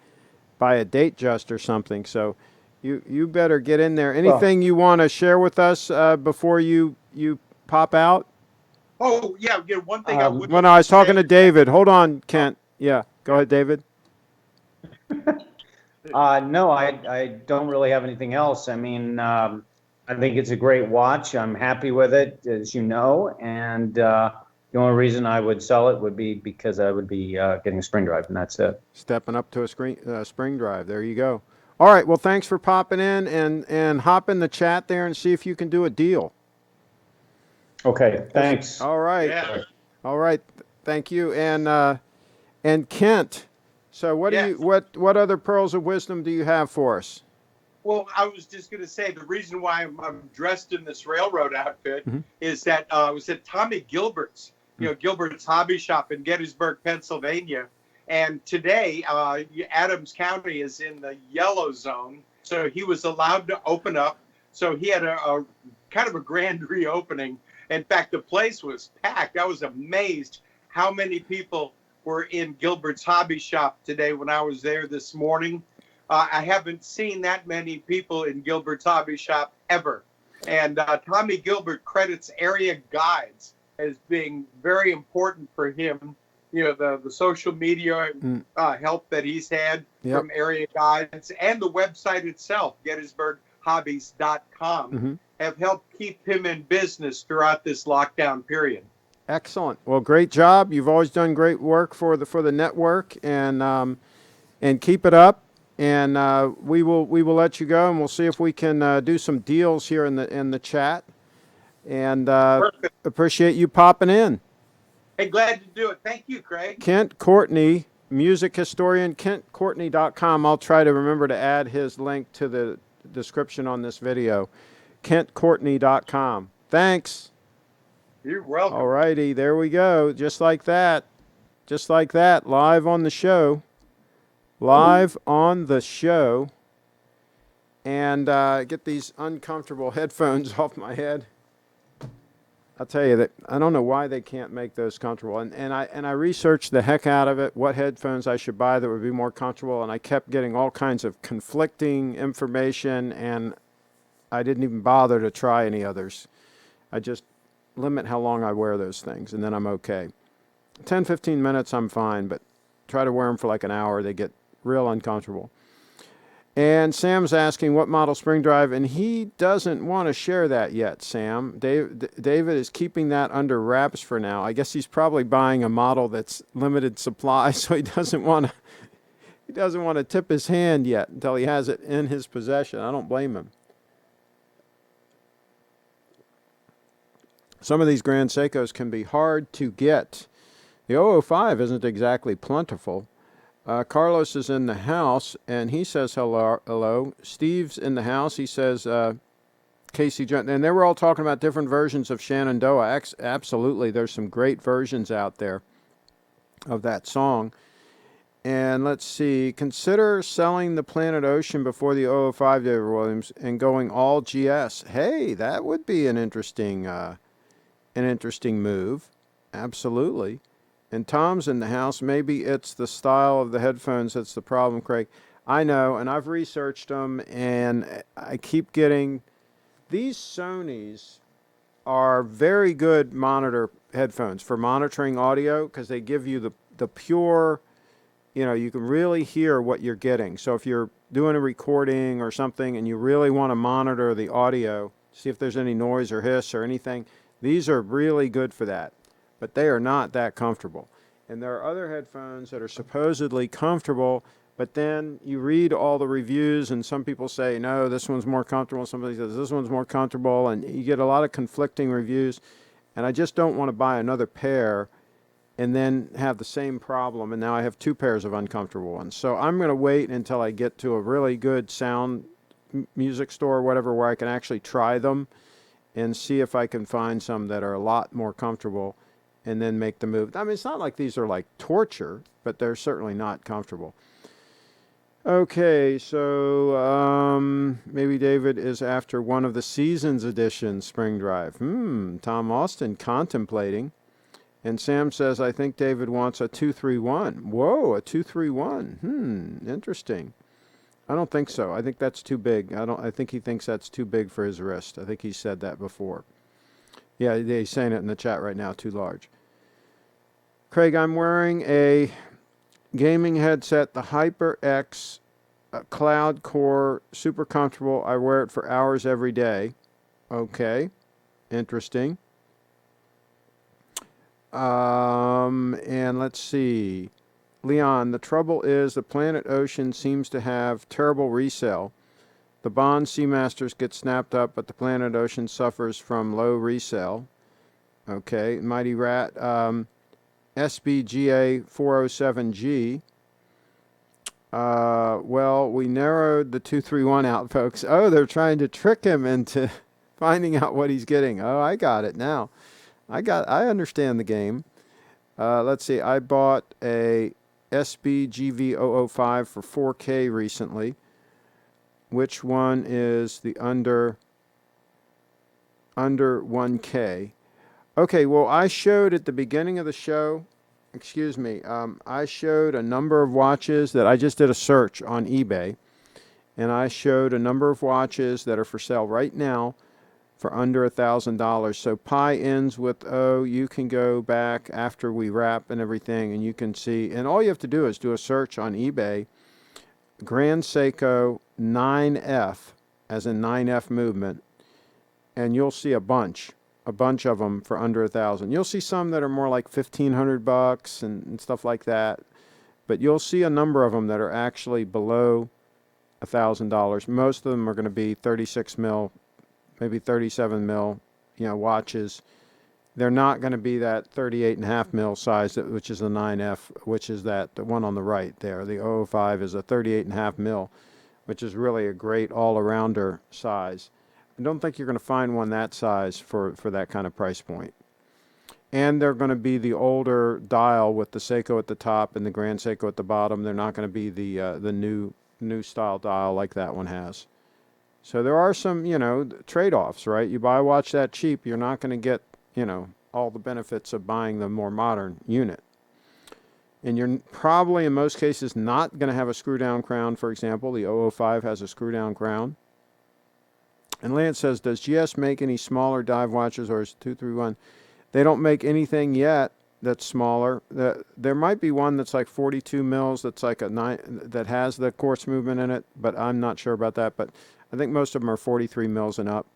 a date just or something. So you better get in there. Anything you want to share with us before you pop out? Oh, yeah, one thing Well, no, I was talking to David. Hold on, Kent. Yeah, go ahead, David. No, I don't really have anything else. I mean, I think it's a great watch. I'm happy with it, as you know, and the only reason I would sell it would be because I would be getting a spring drive, and that's it. Stepping up to a spring drive. There you go. All right. Well, thanks for popping in and hop in the chat there and see if you can do a deal. Okay. Thanks. All right. Yeah. All right. Thank you. And Kent. So what Yes. what other pearls of wisdom do you have for us? Well, I was just going to say the reason why I'm dressed in this railroad outfit is that I was at Tommy Gilbert's, Gilbert's Hobby Shop in Gettysburg, Pennsylvania. And today, Adams County is in the yellow zone. So he was allowed to open up. So he had a kind of a grand reopening. In fact, the place was packed. I was amazed how many people were in Gilbert's Hobby Shop today when I was there this morning. I haven't seen that many people in Gilbert's Hobby Shop ever. And Tommy Gilbert credits area guides as being very important for him. The social media help that he's had from area guides and the website itself, GettysburgHobbies.com, have helped keep him in business throughout this lockdown period. Excellent. Well, great job. You've always done great work for the network, and keep it up. And we will let you go, and we'll see if we can do some deals here in the chat. And appreciate you popping in. Hey, glad to do it. Thank you, Craig. Kent Courtney, music historian, KentCourtney.com. I'll try to remember to add his link to the description on this video. KentCourtney.com. Thanks. You're welcome. All righty, there we go. Just like that. Live on the show. And get these uncomfortable headphones off my head. I'll tell you that I don't know why they can't make those comfortable. And I researched the heck out of it, what headphones I should buy that would be more comfortable, and I kept getting all kinds of conflicting information, and I didn't even bother to try any others. I just limit how long I wear those things, and then I'm okay. 10, 15 minutes, I'm fine, but try to wear them for like an hour, they get real uncomfortable. And Sam's asking what model spring drive, and he doesn't want to share that yet, Sam. David is keeping that under wraps for now. I guess he's probably buying a model that's limited supply, so he doesn't want to tip his hand yet until he has it in his possession. I don't blame him. Some of these Grand Seikos can be hard to get. The 005 isn't exactly plentiful. Carlos is in the house, and he says hello. Hello. Steve's in the house. He says Casey Jones. And they were all talking about different versions of Shenandoah. Absolutely. There's some great versions out there of that song. And let's see. Consider selling the Planet Ocean before the 005, David Williams, and going all GS. Hey, that would be an interesting move. Absolutely. And Tom's in the house. Maybe it's the style of the headphones that's the problem, Craig. I know, and I've researched them, and I keep getting... These Sonys are very good monitor headphones for monitoring audio because they give you the pure... you can really hear what you're getting. So if you're doing a recording or something and you really want to monitor the audio, see if there's any noise or hiss or anything, these are really good for that. But they are not that comfortable. And there are other headphones that are supposedly comfortable, but then you read all the reviews and some people say, no, this one's more comfortable. Somebody says, this one's more comfortable. And you get a lot of conflicting reviews. And I just don't want to buy another pair and then have the same problem, and now I have two pairs of uncomfortable ones. So I'm going to wait until I get to a really good sound music store or whatever where I can actually try them and see if I can find some that are a lot more comfortable and then make the move. I mean, it's not like these are like torture, but they're certainly not comfortable. Okay, so maybe David is after one of the Seasons Edition Spring Drive. Tom Austin contemplating. And Sam says, I think David wants a 231. Whoa, a 231. Interesting. I don't think so. I think that's too big. I think he thinks that's too big for his wrist. I think he said that before. Yeah, he's saying it in the chat right now, too large. Craig, I'm wearing a gaming headset, the HyperX Cloud Core, super comfortable. I wear it for hours every day. Okay, interesting. And let's see. Leon, the trouble is the Planet Ocean seems to have terrible resale. The Bond Seamasters get snapped up, but the Planet Ocean suffers from low resale. Okay, Mighty Rat. SBGA 407G. Well, we narrowed the 231 out, folks. Oh, they're trying to trick him into finding out what he's getting. Oh, I got it now. I understand the game. Let's see. I bought a SBGV005 for 4K recently. Which one is the under 1K? Okay, well, I showed at the beginning of the show, I showed a number of watches that I just did a search on eBay, and I showed a number of watches that are for sale right now for under $1,000. So pi ends with O. You can go back after we wrap and everything, and you can see. And all you have to do is do a search on eBay, Grand Seiko 9F, as in 9F movement, and you'll see a bunch of them for under $1,000. You'll see some that are more like $1,500 and stuff like that, but you'll see a number of them that are actually below $1,000. Most of them are going to be 36 mil. Maybe 37 mil, watches. They're not going to be that 38.5 mil size, which is the 9F, which is the one on the right there. The 005 is a 38.5 mil, which is really a great all-arounder size. I don't think you're going to find one that size for that kind of price point. And they're going to be the older dial with the Seiko at the top and the Grand Seiko at the bottom. They're not going to be the new style dial like that one has. So there are some, trade-offs, right? You buy a watch that cheap, you're not going to get, all the benefits of buying the more modern unit. And you're probably, in most cases, not going to have a screw-down crown, for example. The 005 has a screw-down crown. And Lance says, does GS make any smaller dive watches, or is 231? They don't make anything yet that's smaller. There might be one that's like 42 mils, that's like that has the quartz movement in it, but I'm not sure about that. But I think most of them are 43 mils and up.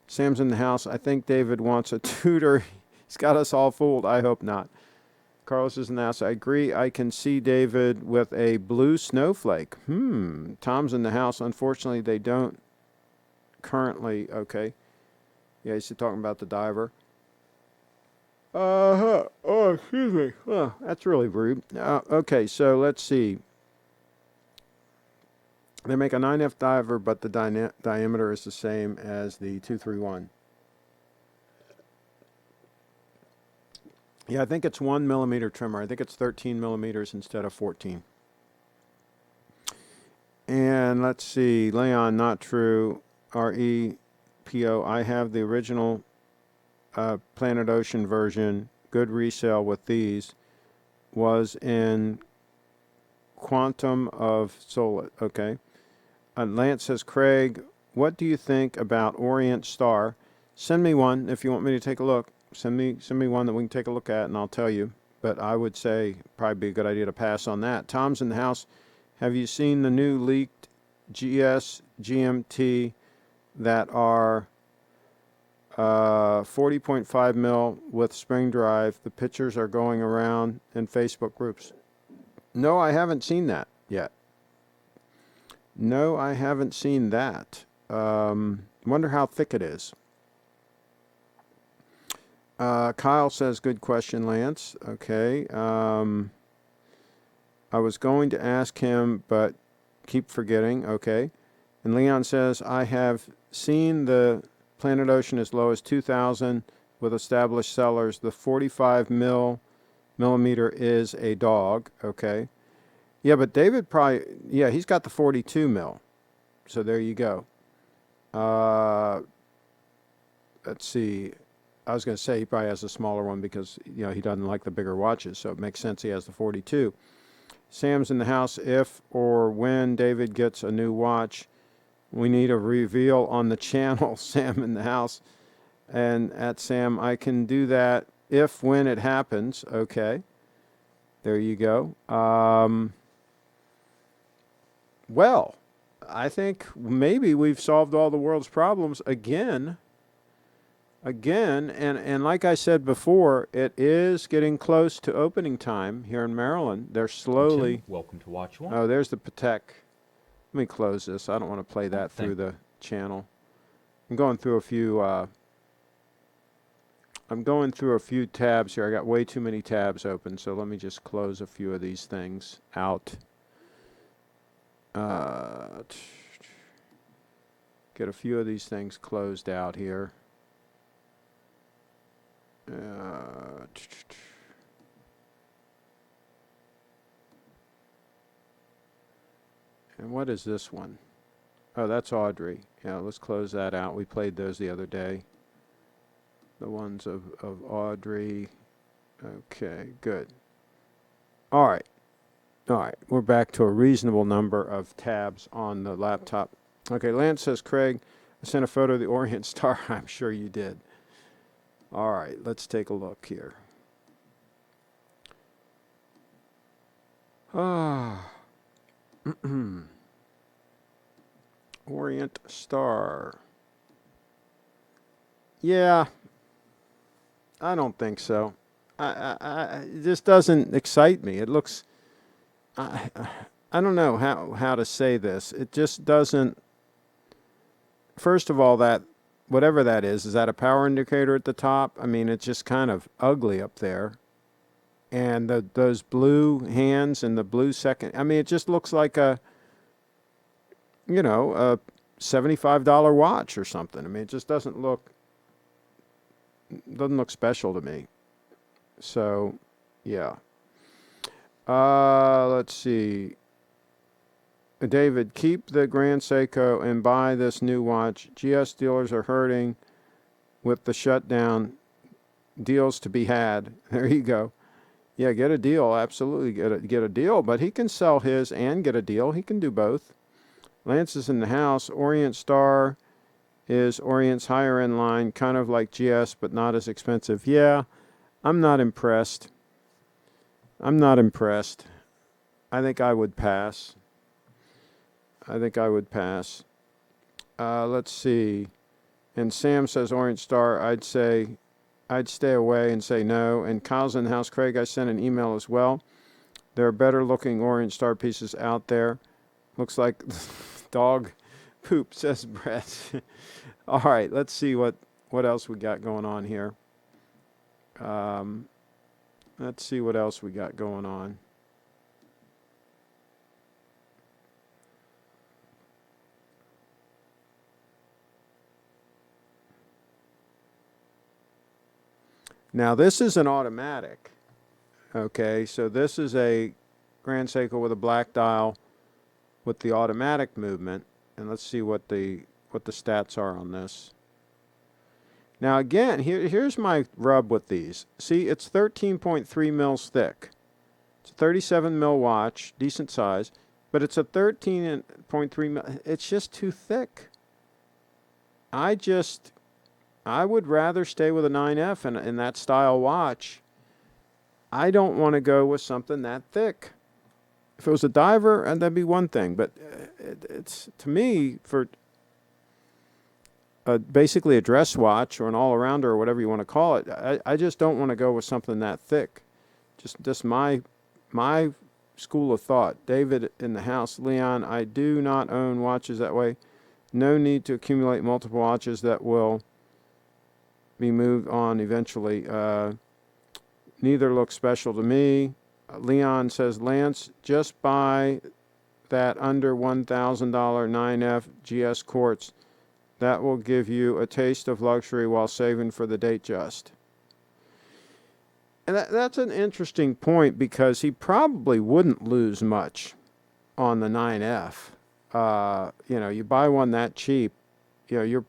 Sam's in the house. I think David wants a Tudor. He's got us all fooled. I hope not. Carlos is in the house. I agree. I can see David with a blue snowflake. Tom's in the house. Unfortunately, they don't currently. Okay. Yeah, he's talking about the diver. Oh, excuse me. Oh, that's really rude. Okay, so let's see. They make a 9F diver, but the diameter is the same as the 231. Yeah, I think it's 1 millimeter trimmer. I think it's 13 millimeters instead of 14. And let's see, Leon, not true. REPO. I have the original Planet Ocean version. Good resale with these. Was in Quantum of Solid. Okay. Lance says, Craig, what do you think about Orient Star? Send me one if you want me to take a look. Send me one that we can take a look at, and I'll tell you. But I would say probably be a good idea to pass on that. Tom's in the house. Have you seen the new leaked GS GMT that are 40.5 mil with spring drive? The pictures are going around in Facebook groups. No, I haven't seen that yet. No, I haven't seen that. Wonder how thick it is. Kyle says, good question, Lance. Okay. I was going to ask him, but keep forgetting. Okay. And Leon says, I have seen the Planet Ocean as low as 2,000 with established sellers. The 45 millimeter is a dog. Okay. Yeah, but David probably, yeah, he's got the 42 mil. So there you go. Let's see. I was going to say he probably has a smaller one because, you know, he doesn't like the bigger watches. So it makes sense he has the 42. Sam's in the house. If or when David gets a new watch, we need a reveal on the channel. Sam in the house. And at Sam, I can do that when it happens. Okay. There you go. Well, I think maybe we've solved all the world's problems again, and like I said before, it is getting close to opening time here in Maryland. They're slowly... Welcome to Watch One. Oh, there's the Patek. Let me close this. I don't want to play that through the channel. I'm going through a few... tabs here. I got way too many tabs open, so let me just close a few of these things out. Get a few of these things closed out here. And what is this one? Oh, that's Audrey. Yeah, let's close that out. We played those the other day. The ones of Audrey. Okay, good. All right. All right, we're back to a reasonable number of tabs on the laptop. Okay, Lance says, Craig, I sent a photo of the Orient Star. I'm sure you did. All right, let's take a look here. Orient Star. Yeah, I don't think so. It just doesn't excite me. It looks... I don't know how to say this. It just doesn't... First of all, that whatever that is that a power indicator at the top? I mean, it's just kind of ugly up there. And those blue hands and the blue second... I mean, it just looks like a $75 watch or something. I mean, it just doesn't look special to me. So, yeah. Let's see. David, keep the Grand Seiko and buy this new watch. GS dealers are hurting with the shutdown. Deals to be had. There you go. Yeah, get a deal. Absolutely get a deal. But he can sell his and get a deal. He can do both. Lance is in the house. Orient Star is Orient's higher end line, kind of like GS, but not as expensive. Yeah, I'm not impressed. I think I would pass. Let's see. And Sam says Orient Star. I'd stay away and say no. And Kyle's in the house. Craig, I sent an email as well. There are better looking Orient Star pieces out there. Looks like dog poop, says Brett. All right, let's see what else we got going on here. Let's see what else we got going on. Now this is an automatic. Okay, so this is a Grand Seiko with a black dial with the automatic movement, and let's see what the stats are on this. Now again, here's my rub with these. See, it's 13.3 mils thick. It's a 37 mil watch, decent size, but it's a 13.3 mil. It's just too thick. I would rather stay with a 9F in that style watch. I don't want to go with something that thick. If it was a diver, that'd be one thing, but it's, to me, for basically a dress watch or an all-arounder or whatever you want to call it, I just don't want to go with something that thick. Just my school of thought. David in the house, Leon, I do not own watches that way. No need to accumulate multiple watches that will be moved on eventually. Neither looks special to me. Leon says, Lance, just buy that under $1,000 9F GS quartz. That will give you a taste of luxury while saving for the date just. And that's an interesting point, because he probably wouldn't lose much on the 9F. You buy one that cheap, you're going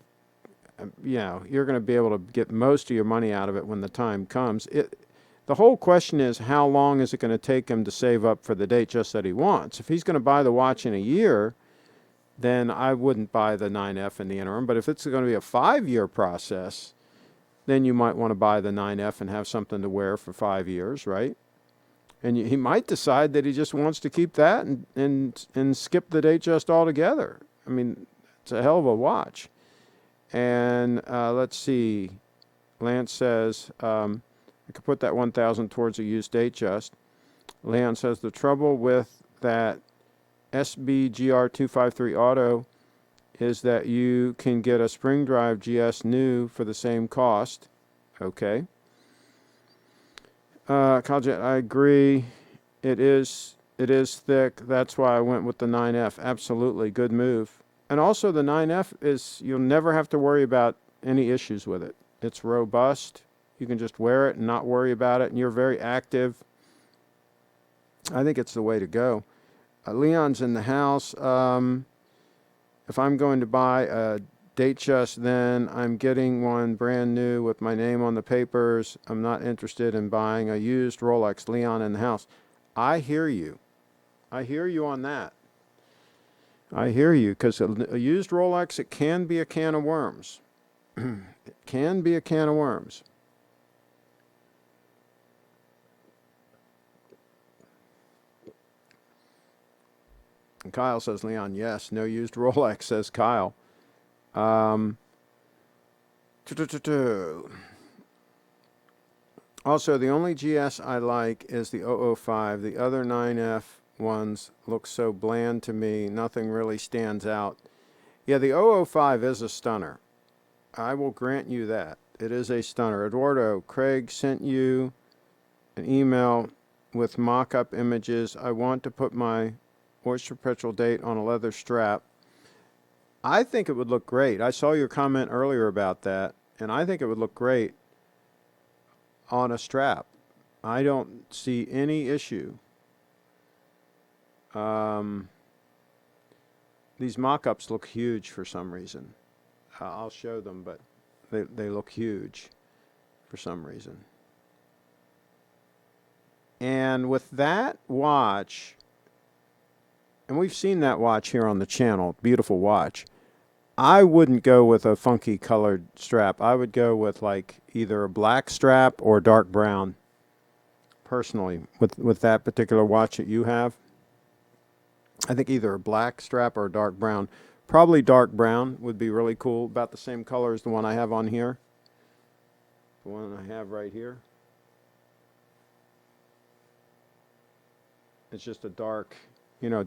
to be able to get most of your money out of it when the time comes. The whole question is, how long is it going to take him to save up for the date just that he wants? If he's going to buy the watch in a year, then I wouldn't buy the 9F in the interim. But if it's going to be a 5-year process, then you might want to buy the 9F and have something to wear for 5 years, right? And he might decide that he just wants to keep that and skip the date just altogether. I mean, it's a hell of a watch. And let's see. Lance says, I could put that $1,000 towards a used date just. Leon says, the trouble with that SBGR253 Auto is that you can get a spring drive GS new for the same cost. Okay. Khaljet, I agree. It is thick. That's why I went with the 9F. Absolutely. Good move. And also the 9F is, you'll never have to worry about any issues with it. It's robust. You can just wear it and not worry about it, and you're very active. I think it's the way to go. Leon's in the house. If I'm going to buy a Datejust, then I'm getting one brand new with my name on the papers. I'm not interested in buying a used Rolex. Leon in the house. I hear you. I hear you on that. I hear you, because a used Rolex, it can be a can of worms. It can be a can of worms. And Kyle says, Leon, yes. No used Rolex, says Kyle. Also, the only GS I like is the 005. The other 9F ones look so bland to me. Nothing really stands out. Yeah, the 005 is a stunner. I will grant you that. It is a stunner. Eduardo, Craig sent you an email with mock-up images. I want to put my Oyster Perpetual date on a leather strap. I think it would look great. I saw your comment earlier about that, and I think it would look great on a strap. I don't see any issue. These mock-ups look huge for some reason. I'll show them, but they look huge for some reason. And with that watch, and we've seen that watch here on the channel, beautiful watch, I wouldn't go with a funky colored strap. I would go with like either a black strap or dark brown, personally, with that particular watch that you have. I think either a black strap or a dark brown. Probably dark brown would be really cool, about the same color as the one I have on here. The one I have right here. It's just a dark,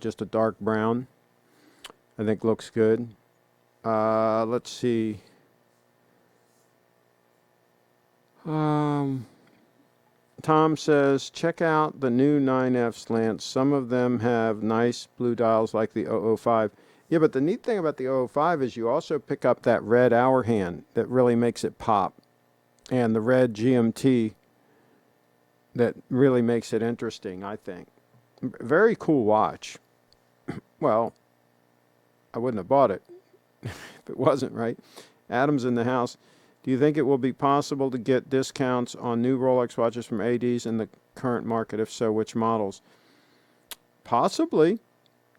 just a dark brown. I think looks good. Let's see. Tom says, check out the new 9Fs, Lance. Some of them have nice blue dials like the 005. Yeah, but the neat thing about the 005 is you also pick up that red hour hand that really makes it pop, and the red GMT that really makes it interesting, I think. Very cool watch. Well, I wouldn't have bought it if it wasn't, right? Adam's in the house. Do you think it will be possible to get discounts on new Rolex watches from ADs in the current market? If so, which models? Possibly.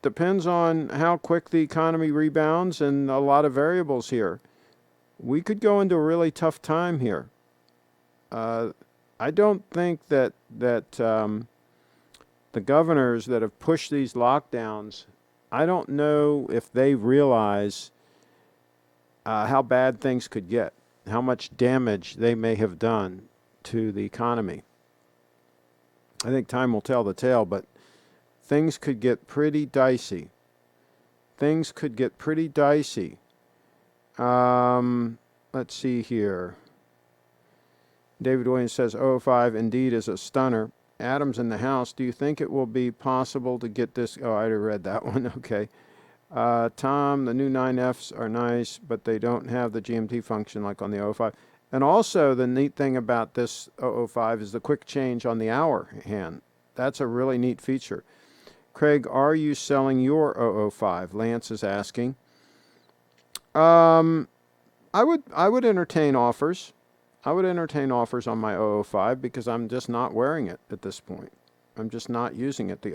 Depends on how quick the economy rebounds and a lot of variables here. We could go into a really tough time here. I don't think that the governors that have pushed these lockdowns, I don't know if they realize how bad things could get, how much damage they may have done to the economy. I think time will tell the tale, but things could get pretty dicey. Things could get pretty dicey. Let's see here. David Williams says 005 indeed is a stunner. Adam's in the house. Do you think it will be possible to get this? Oh, I already read that one. Okay. Tom, the new 9Fs are nice, but they don't have the GMT function like on the 005. And also, the neat thing about this 005 is the quick change on the hour hand. That's a really neat feature. Craig, are you selling your 005? Lance is asking. I would entertain offers. I would entertain offers on my 005 because I'm just not wearing it at this point. I'm just not using it. The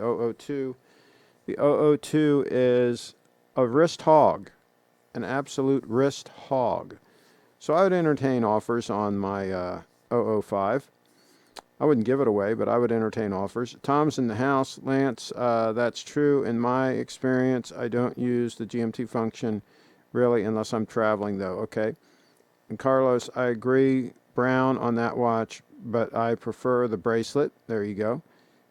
002 is a wrist hog, an absolute wrist hog. So I would entertain offers on my 005. I wouldn't give it away, but I would entertain offers. Tom's in the house. Lance, that's true. In my experience, I don't use the GMT function really unless I'm traveling, though. Okay. And Carlos, I agree, brown on that watch, but I prefer the bracelet. There you go.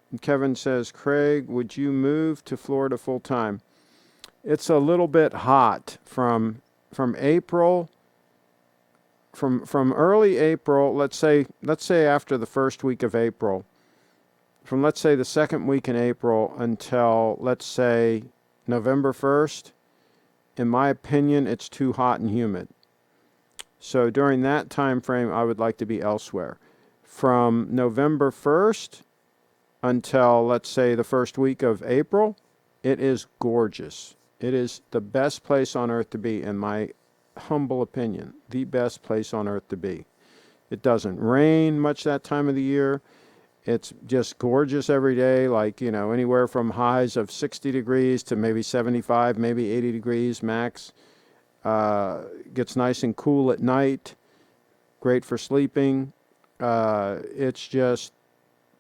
And Kevin says, Craig, would you move to Florida full time? It's a little bit hot from April, from early April, let's say after the first week of April, from let's say the second week in April until let's say November 1st, in my opinion, it's too hot and humid. So during that time frame, I would like to be elsewhere. From November 1st until, let's say, the first week of April, it is gorgeous. It is the best place on earth to be, in my humble opinion. The best place on earth to be. It doesn't rain much that time of the year. It's just gorgeous every day, like, anywhere from highs of 60 degrees to maybe 75, maybe 80 degrees max. Gets nice and cool at night, great for sleeping. It's just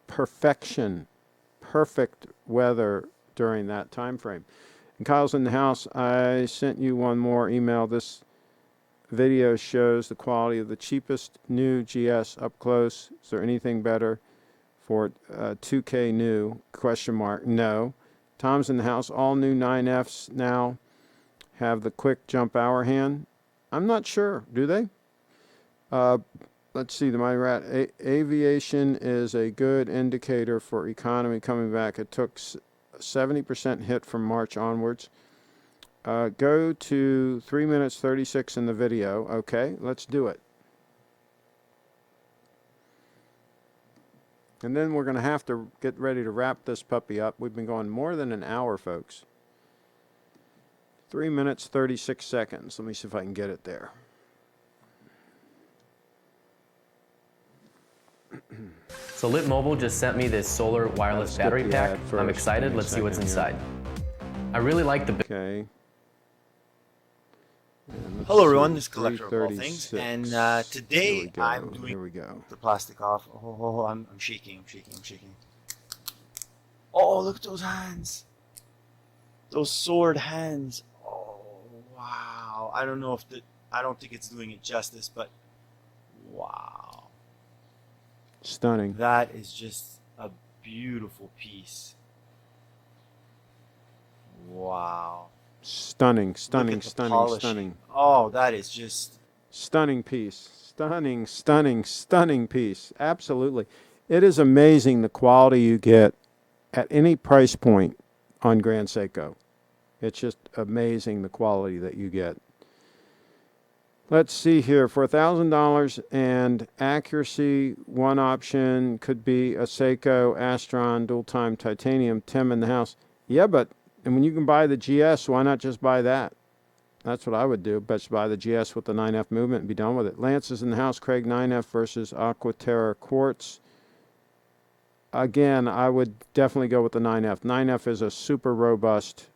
perfection, perfect weather during that time frame. And Kyle's in the house. I sent you one more email. This video shows the quality of the cheapest new GS up close. Is there anything better for 2K new? ? No. Tom's in the house. All new 9Fs now have the quick jump hour hand. I'm not sure. Do they? Let's see. The Mighty Rat. Aviation is a good indicator for economy coming back. It took 70% hit from March onwards. Go to 3 minutes 36 in the video. Okay, let's do it. And then we're going to have to get ready to wrap this puppy up. We've been going more than an hour, folks. 3 minutes 36 seconds. Let me see if I can get it there. So Lit Mobile just sent me this solar wireless battery pack. I'm excited. Let's see what's inside. I really like the... Okay. Hello everyone, this is Collector of All Things, and today I'm doing Here we go. the plastic off. Oh, I'm shaking. Oh, look at those hands. Those sword hands. Oh, wow. I don't think it's doing it justice, but wow. Stunning. That is just a beautiful piece. Wow. Stunning. Oh, that is just... Stunning piece. Stunning piece. Absolutely. It is amazing the quality you get at any price point on Grand Seiko. It's just amazing the quality that you get. Let's see here. For $1,000 and accuracy, one option could be a Seiko Astron dual-time titanium. Tim in the house. Yeah, but and when you can buy the GS, why not just buy that? That's what I would do. Best buy the GS with the 9F movement and be done with it. Lance is in the house. Craig, 9F versus Aquaterra Quartz. Again, I would definitely go with the 9F. 9F is a super robust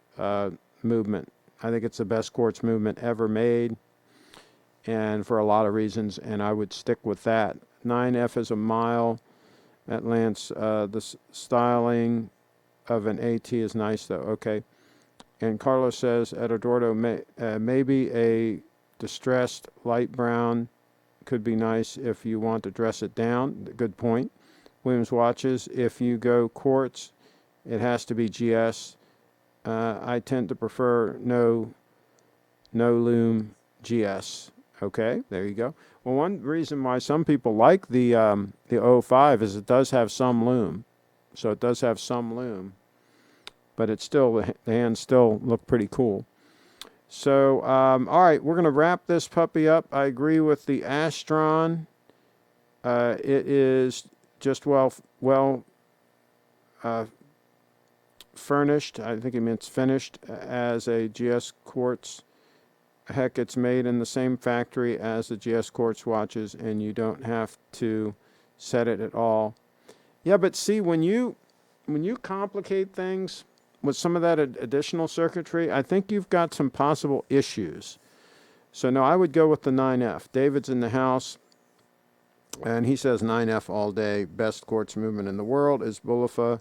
movement. I think it's the best quartz movement ever made, and for a lot of reasons, and I would stick with that. 9F is a mile at Lance. The styling of an AT is nice, though. Okay. And Carlos says, at Eduardo, maybe a distressed light brown could be nice if you want to dress it down. Good point. Williams watches, if you go quartz, it has to be GS. I tend to prefer no loom GS. Okay, there you go. Well, one reason why some people like the 05 is it does have some loom. So it does have some loom, but it's still, the hands still look pretty cool. So, all right, we're going to wrap this puppy up. I agree with the Astron. It is just well furnished. I think he means finished as a GS quartz. Heck, it's made in the same factory as the GS quartz watches, and you don't have to set it at all. Yeah, but see, when you complicate things with some of that additional circuitry, I think you've got some possible issues. So no, I would go with the 9F. David's in the house, and he says 9F all day. Best quartz movement in the world is Bulifa.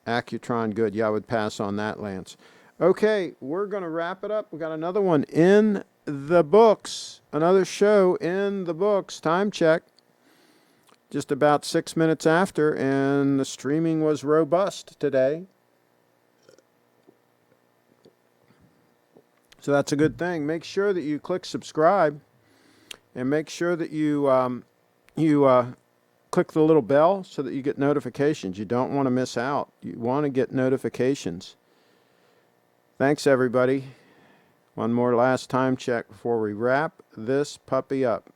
Accutron, good. Yeah, I would pass on that, Lance. Okay, we're going to wrap it up. We got another one in the books, another show in the books. Time check, just about 6 minutes after, and the streaming was robust today. So that's a good thing. Make sure that you click subscribe, and make sure that you click the little bell so that you get notifications. You don't want to miss out. You want to get notifications. Thanks, everybody. One more last time check before we wrap this puppy up.